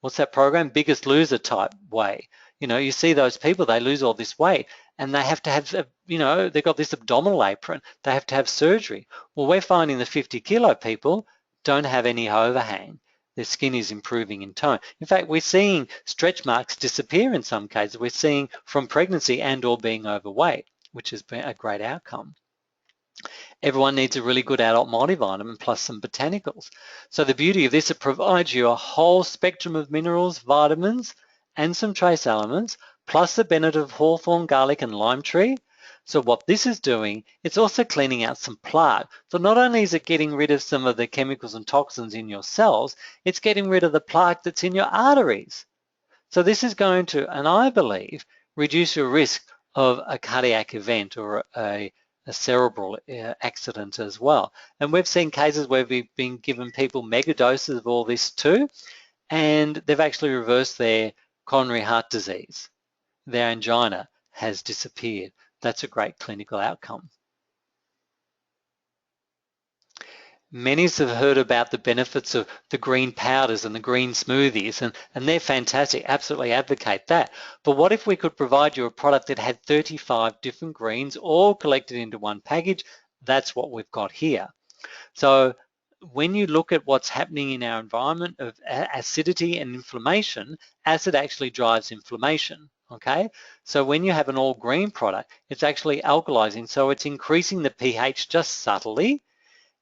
what's that program? Biggest Loser type way. You know, you see those people, they lose all this weight and they have to have, you know, they've got this abdominal apron, they have to have surgery. Well, we're finding the 50 kilo people don't have any overhang. Their skin is improving in tone. In fact, we're seeing stretch marks disappear in some cases. We're seeing from pregnancy and or being overweight, which has been a great outcome. Everyone needs a really good adult multivitamin plus some botanicals. So the beauty of this, it provides you a whole spectrum of minerals, vitamins, and some trace elements, plus the benefit of hawthorn, garlic, and lime tree. So what this is doing, it's also cleaning out some plaque. So not only is it getting rid of some of the chemicals and toxins in your cells, it's getting rid of the plaque that's in your arteries. So this is going to, and I believe, reduce your risk of a cardiac event or a cerebral accident as well. And we've seen cases where we've been given people mega doses of all this too, and they've actually reversed their coronary heart disease. Their angina has disappeared. That's a great clinical outcome. Many have heard about the benefits of the green powders and the green smoothies, and they're fantastic, absolutely advocate that. But what if we could provide you a product that had 35 different greens all collected into one package? That's what we've got here. So when you look at what's happening in our environment of acidity and inflammation, acid actually drives inflammation, okay? So when you have an all green product, it's actually alkalizing, so it's increasing the pH just subtly.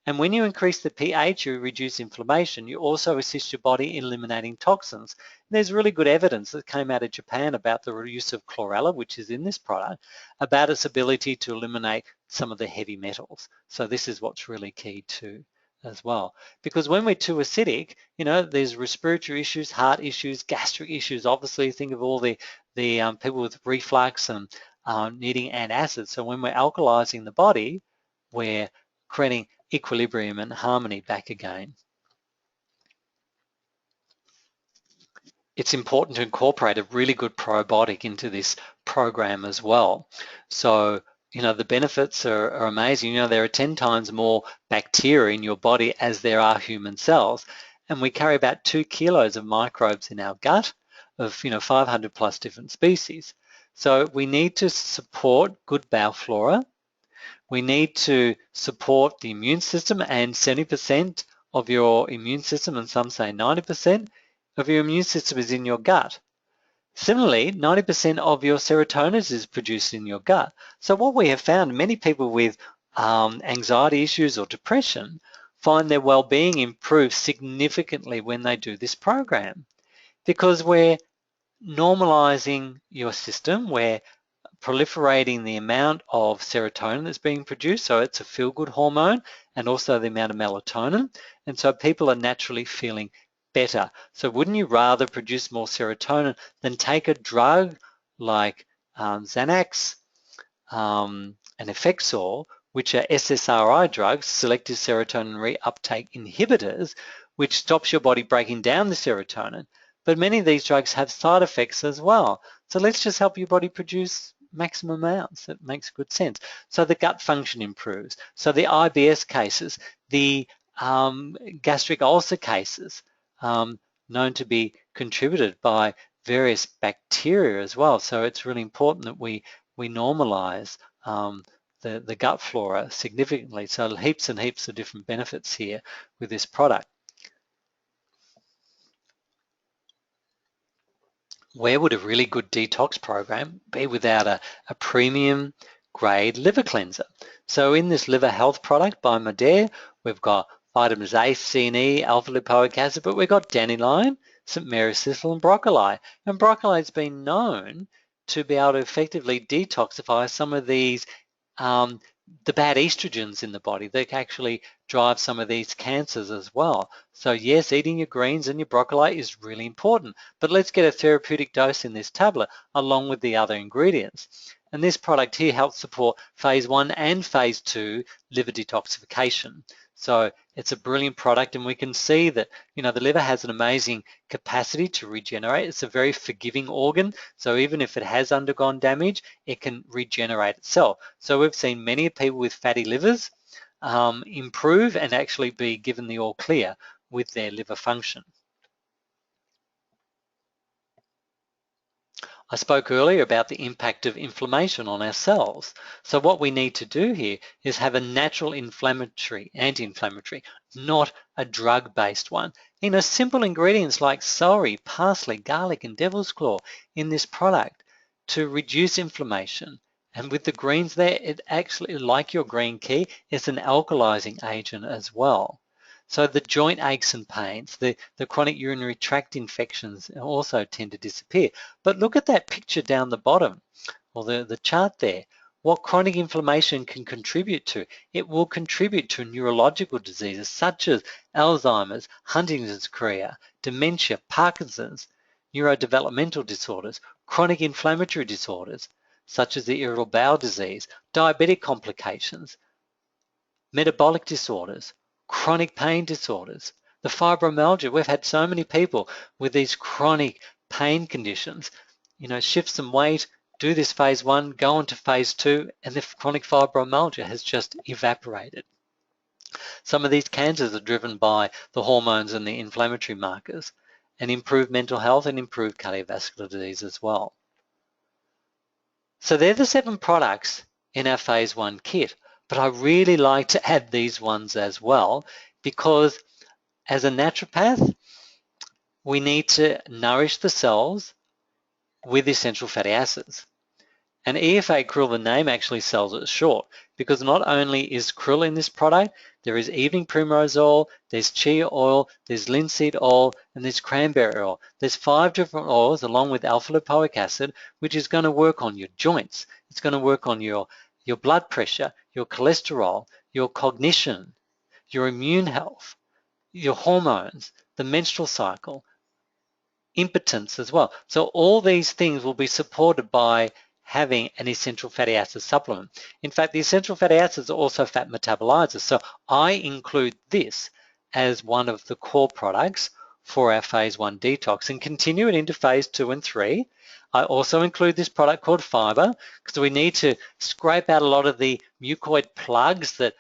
And when you increase the pH, you reduce inflammation. You also assist your body in eliminating toxins. And there's really good evidence that came out of Japan about the use of chlorella, which is in this product, about its ability to eliminate some of the heavy metals. So this is what's really key too as well. Because when we're too acidic, you know, there's respiratory issues, heart issues, gastric issues. Obviously, think of all the people with reflux and needing antacids. So when we're alkalizing the body, we're creating equilibrium and harmony back again. It's important to incorporate a really good probiotic into this program as well. So, you know, the benefits are amazing. You know, there are 10 times more bacteria in your body as there are human cells. And we carry about 2 kilos of microbes in our gut of, you know, 500 plus different species. So we need to support good bowel flora. We need to support the immune system, and 70% of your immune system, and some say 90% of your immune system is in your gut. Similarly, 90% of your serotonin is produced in your gut. So what we have found, many people with anxiety issues or depression find their well-being improve significantly when they do this program, because we're normalizing your system, we're proliferating the amount of serotonin that's being produced, so it's a feel-good hormone, and also the amount of melatonin, and so people are naturally feeling better. So wouldn't you rather produce more serotonin than take a drug like Xanax and Effexor, which are SSRI drugs, selective serotonin reuptake inhibitors, which stops your body breaking down the serotonin? But many of these drugs have side effects as well. So let's just help your body produce maximum amounts. That makes good sense. So the gut function improves. So the IBS cases, the gastric ulcer cases, known to be contributed by various bacteria as well. So it's really important that we normalize the gut flora significantly. So heaps and heaps of different benefits here with this product. Where would a really good detox program be without a premium grade liver cleanser? So in this liver health product by Medare, we've got vitamins A, C, and E, alpha lipoic acid, but we've got dandelion, St. Mary's thistle, and broccoli. And broccoli has been known to be able to effectively detoxify some of these the bad estrogens in the body that actually drive some of these cancers as well. So yes, eating your greens and your broccoli is really important, but let's get a therapeutic dose in this tablet along with the other ingredients. And this product here helps support phase 1 and phase 2 liver detoxification. So it's a brilliant product, and we can see that, you know, the liver has an amazing capacity to regenerate. It's a very forgiving organ. So even if it has undergone damage, it can regenerate itself. So we've seen many people with fatty livers improve and actually be given the all clear with their liver function. I spoke earlier about the impact of inflammation on our cells. So what we need to do here is have a natural anti-inflammatory, not a drug-based one. You know, simple ingredients like celery, parsley, garlic, and devil's claw in this product to reduce inflammation. And with the greens there, it actually, like your green key, it's an alkalizing agent as well. So the joint aches and pains, the chronic urinary tract infections also tend to disappear. But look at that picture down the bottom, or the chart there. What chronic inflammation can contribute to? It will contribute to neurological diseases such as Alzheimer's, Huntington's chorea, dementia, Parkinson's, neurodevelopmental disorders, chronic inflammatory disorders such as the irritable bowel disease, diabetic complications, metabolic disorders, chronic pain disorders, the fibromyalgia. We've had so many people with these chronic pain conditions, you know, shift some weight, do this phase 1, go on to phase 2, and the chronic fibromyalgia has just evaporated. Some of these cancers are driven by the hormones and the inflammatory markers, and improved mental health and improved cardiovascular disease as well. So they're the 7 products in our phase 1 kit. But I really like to add these ones as well, because as a naturopath, we need to nourish the cells with essential fatty acids. And EFA krill, the name actually sells it short, because not only is krill in this product, there is evening primrose oil, there's chia oil, there's linseed oil, and there's cranberry oil. There's 5 different oils along with alpha lipoic acid, which is going to work on your joints. It's going to work on your blood pressure, your cholesterol, your cognition, your immune health, your hormones, the menstrual cycle, impotence as well. So all these things will be supported by having an essential fatty acid supplement. In fact, the essential fatty acids are also fat metabolizers. So I include this as one of the core products for our phase 1 detox and continue it into phase 2 and 3. I also include this product called fiber, because we need to scrape out a lot of the mucoid plugs that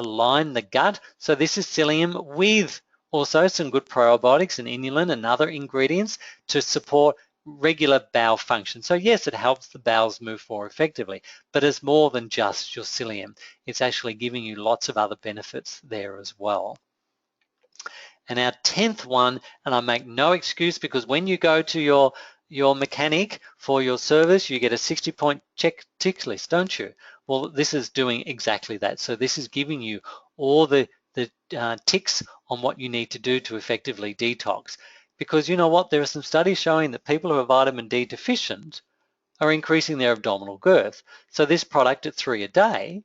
line the gut. So this is psyllium with also some good probiotics and inulin and other ingredients to support regular bowel function. So yes, it helps the bowels move more effectively, but it's more than just your psyllium. It's actually giving you lots of other benefits there as well. And our 10th one, and I make no excuse, because when you go to your mechanic for your service, you get a 60-point tick list, don't you? Well, this is doing exactly that. So this is giving you all the ticks on what you need to do to effectively detox. Because you know what? There are some studies showing that people who are vitamin D deficient are increasing their abdominal girth. So this product at 3 a day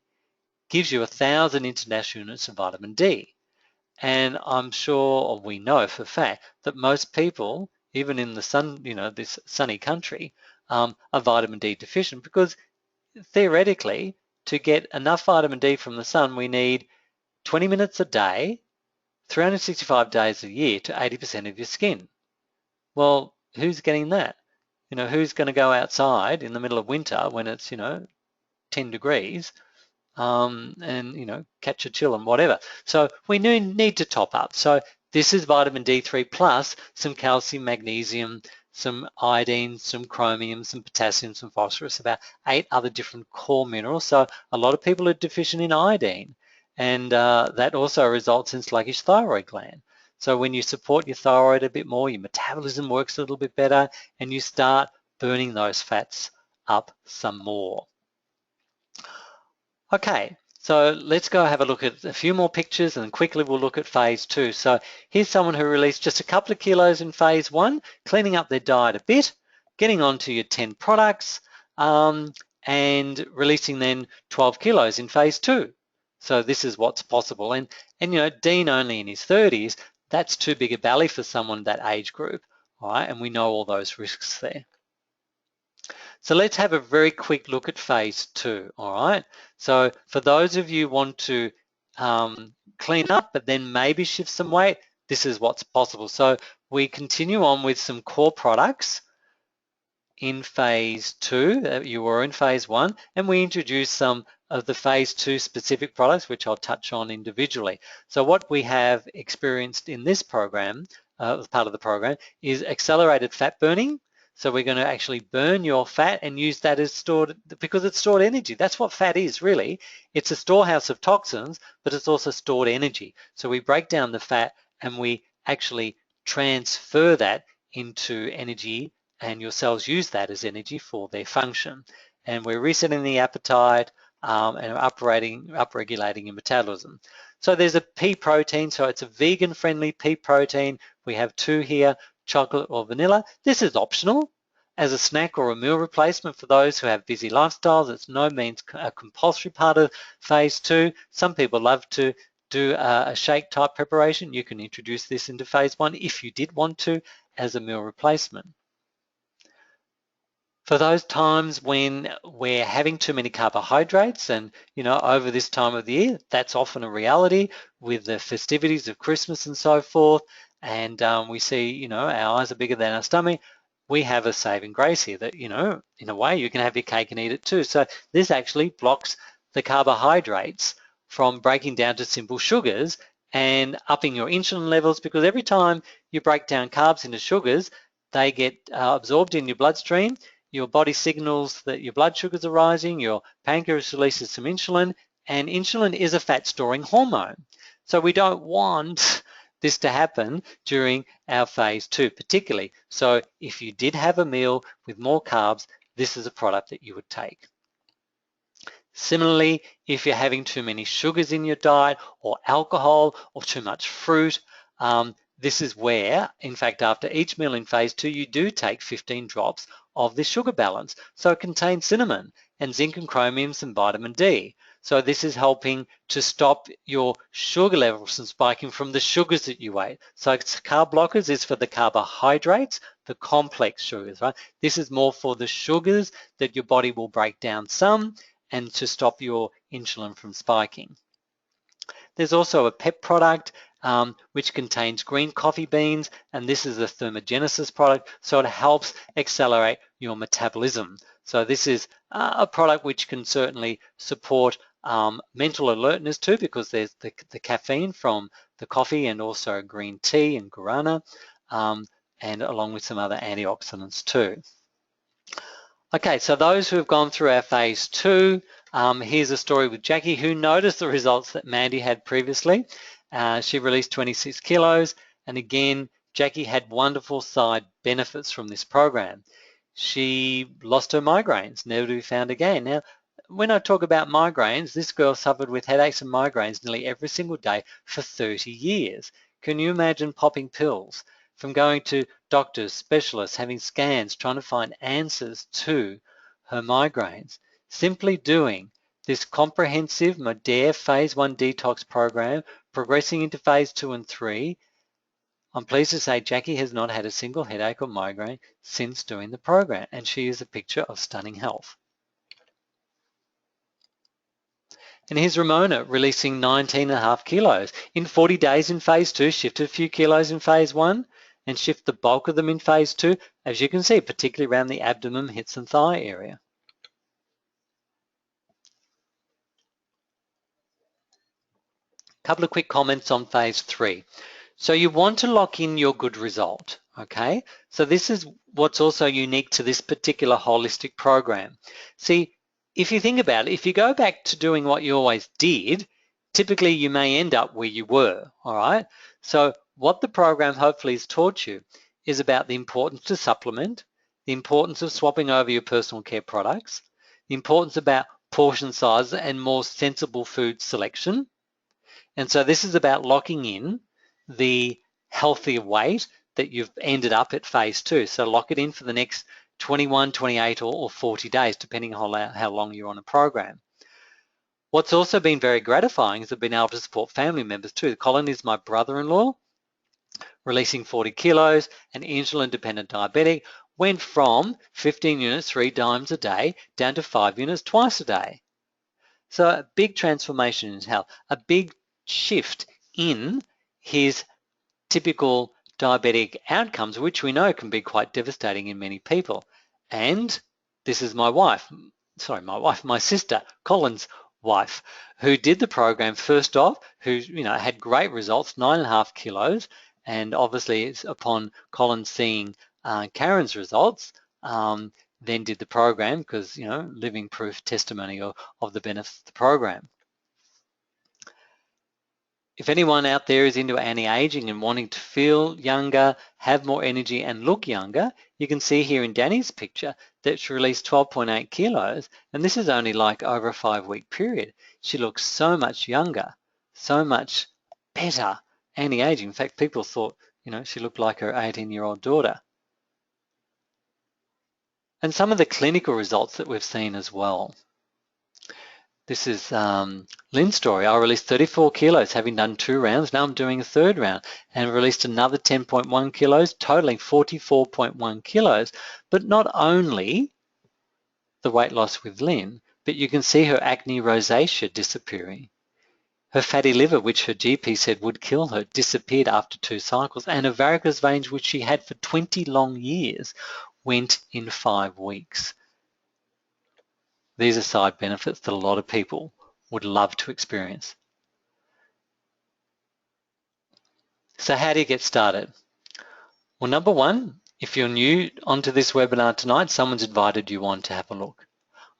gives you 1,000 international units of vitamin D. And I'm sure, or we know for a fact, that most people, even in the sun, you know, this sunny country, are vitamin D deficient, because theoretically, to get enough vitamin D from the sun, we need 20 minutes a day, 365 days a year to 80% of your skin. Well, who's getting that? who's going to go outside in the middle of winter when it's, 10 degrees and, catch a chill and whatever. So we need to top up. So this is vitamin D3 plus some calcium, magnesium, some iodine, some chromium, some potassium, some phosphorus, about 8 other different core minerals. So a lot of people are deficient in iodine, and that also results in sluggish thyroid gland. So when you support your thyroid a bit more, your metabolism works a little bit better, and you start burning those fats up some more. Okay, so let's go have a look at a few more pictures and quickly we'll look at phase 2. So here's someone who released just a couple of kilos in phase 1, cleaning up their diet a bit, getting onto your 10 products, and releasing then 12 kilos in phase 2. So this is what's possible. And Dean only in his 30s, that's too big a belly for someone that age group, all right? And we know all those risks there. So let's have a very quick look at phase 2, all right? So for those of you who want to clean up but then maybe shift some weight, this is what's possible. So we continue on with some core products in phase 2. You were in phase 1, and we introduce some of the phase 2 specific products, which I'll touch on individually. So what we have experienced in this program, part of the program, is accelerated fat burning. So we're going to actually burn your fat and use that as stored, because it's stored energy. That's what fat is, really. It's a storehouse of toxins, but it's also stored energy. So we break down the fat and we actually transfer that into energy, and your cells use that as energy for their function. And we're resetting the appetite and upregulating your metabolism. So there's a pea protein, so it's a vegan-friendly pea protein. We have 2 here, chocolate or vanilla. This is optional as a snack or a meal replacement for those who have busy lifestyles. It's no means a compulsory part of phase 2. Some people love to do a shake type preparation. You can introduce this into phase 1 if you did want to as a meal replacement. For those times when we're having too many carbohydrates, and over this time of the year, that's often a reality with the festivities of Christmas and so forth, and we see, our eyes are bigger than our stomach, we have a saving grace here that, in a way, you can have your cake and eat it too. So this actually blocks the carbohydrates from breaking down to simple sugars and upping your insulin levels, because every time you break down carbs into sugars, they get absorbed in your bloodstream. Your body signals that your blood sugars are rising, your pancreas releases some insulin, and insulin is a fat-storing hormone. So we don't want this to happen during our phase 2 particularly. So if you did have a meal with more carbs, this is a product that you would take. Similarly, if you're having too many sugars in your diet or alcohol or too much fruit, this is where, in fact, after each meal in phase 2, you do take 15 drops of this sugar balance. So it contains cinnamon and zinc and chromium and vitamin D. So this is helping to stop your sugar levels from spiking from the sugars that you ate. So carb blockers is for the carbohydrates, the complex sugars, right? This is more for the sugars that your body will break down some and to stop your insulin from spiking. There's also a PEP product which contains green coffee beans, and this is a thermogenesis product, so it helps accelerate your metabolism. So this is a product which can certainly support mental alertness too, because there's the caffeine from the coffee and also green tea and guarana, and along with some other antioxidants too. Okay, so those who have gone through our phase 2, here's a story with Jackie, who noticed the results that Mandy had previously. She released 26 kilos, and again, Jackie had wonderful side benefits from this program. She lost her migraines, never to be found again. Now, when I talk about migraines, this girl suffered with headaches and migraines nearly every single day for 30 years. Can you imagine popping pills? From going to doctors, specialists, having scans, trying to find answers to her migraines. Simply doing this comprehensive MODARE phase 1 detox program, progressing into phase 2 and 3, I'm pleased to say Jackie has not had a single headache or migraine since doing the program, and she is a picture of stunning health. And here's Ramona releasing 19.5 kilos. In 40 days in phase 2, shifted a few kilos in phase 1, and shift the bulk of them in phase 2, as you can see, particularly around the abdomen, hips and thigh area. A couple of quick comments on phase 3. So you want to lock in your good result, okay? So this is what's also unique to this particular holistic program. See, if you think about it, if you go back to doing what you always did, typically you may end up where you were, all right? So what the program hopefully has taught you is about the importance to supplement, the importance of swapping over your personal care products, the importance about portion size and more sensible food selection. And so this is about locking in the healthier weight that you've ended up at phase 2. So lock it in for the next 21, 28 or 40 days, depending on how long you're on a program. What's also been very gratifying is I've been able to support family members too. Colin is my brother-in-law, releasing 40 kilos, an insulin-dependent diabetic, went from 15 units 3 times a day down to 5 units twice a day. So a big transformation in his health, a big shift in his typical diabetic outcomes, which we know can be quite devastating in many people. And this is my sister, Colin's wife, who did the program first off, who had great results, 9.5 kilos, and obviously it's upon Colin seeing Karen's results, then did the program because, living proof testimony of the benefits of the program. If anyone out there is into anti-aging and wanting to feel younger, have more energy and look younger, you can see here in Danny's picture that she released 12.8 kilos, and this is only like over a 5-week period. She looks so much younger, so much better anti-aging. In fact, people thought, she looked like her 18-year-old daughter. And some of the clinical results that we've seen as well. This is Lynn's story. I released 34 kilos having done 2 rounds. Now I'm doing a 3rd round and released another 10.1 kilos, totaling 44.1 kilos. But not only the weight loss with Lynn, but you can see her acne rosacea disappearing. Her fatty liver, which her GP said would kill her, disappeared after 2 cycles. And her varicose veins, which she had for 20 long years, went in 5 weeks. These are side benefits that a lot of people would love to experience. So how do you get started? Well, number one, if you're new onto this webinar tonight, someone's invited you on to have a look.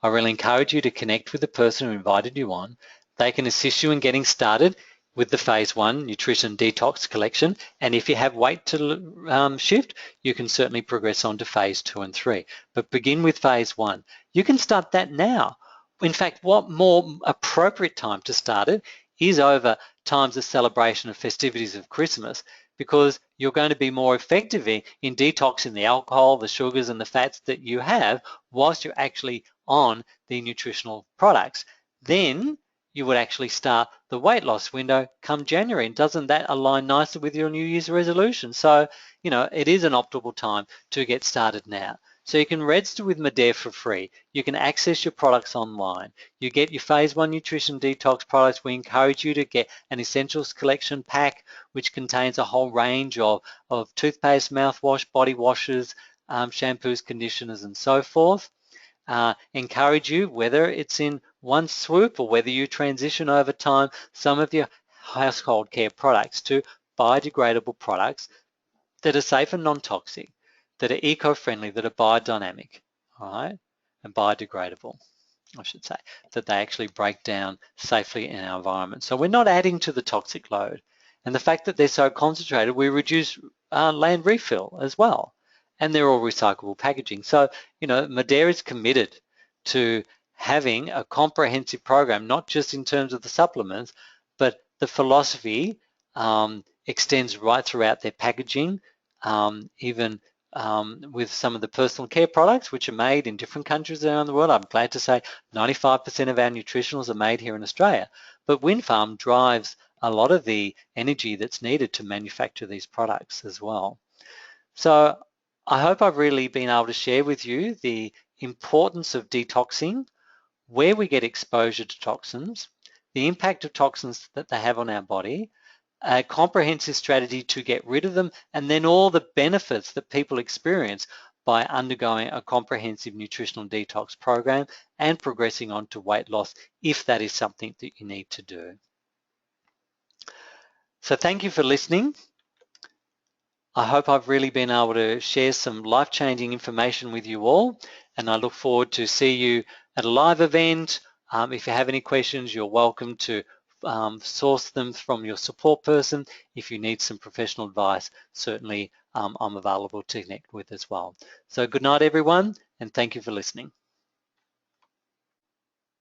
I really encourage you to connect with the person who invited you on. They can assist you in getting started with the phase 1 nutrition detox collection. And if you have weight to shift, you can certainly progress on to phase 2 and 3. But begin with phase 1. You can start that now. In fact, what more appropriate time to start it is over times of celebration of festivities of Christmas, because you're going to be more effective in detoxing the alcohol, the sugars and the fats that you have whilst you're actually on the nutritional products. Then you would actually start the weight loss window come January. And doesn't that align nicely with your New Year's resolution? So, it is an optimal time to get started now. So you can register with Medare for free. You can access your products online. You get your phase 1 nutrition detox products. We encourage you to get an essentials collection pack, which contains a whole range of toothpaste, mouthwash, body washes, shampoos, conditioners, and so forth. Encourage you, whether it's in one swoop or whether you transition over time, some of your household care products to biodegradable products that are safe and non-toxic, that are eco-friendly, that are biodynamic, all right, and biodegradable, I should say, that they actually break down safely in our environment. So we're not adding to the toxic load. And the fact that they're so concentrated, we reduce land refill as well. And they're all recyclable packaging. So, Medare is committed to having a comprehensive program, not just in terms of the supplements, but the philosophy extends right throughout their packaging, even with some of the personal care products, which are made in different countries around the world. I'm glad to say 95% of our nutritionals are made here in Australia. But Windfarm drives a lot of the energy that's needed to manufacture these products as well. So I hope I've really been able to share with you the importance of detoxing, where we get exposure to toxins, the impact of toxins that they have on our body, a comprehensive strategy to get rid of them, and then all the benefits that people experience by undergoing a comprehensive nutritional detox program and progressing on to weight loss if that is something that you need to do. So thank you for listening. I hope I've really been able to share some life-changing information with you all, and I look forward to see you at a live event. If you have any questions, you're welcome to source them from your support person. If you need some professional advice, certainly I'm available to connect with as well. So good night, everyone, and thank you for listening.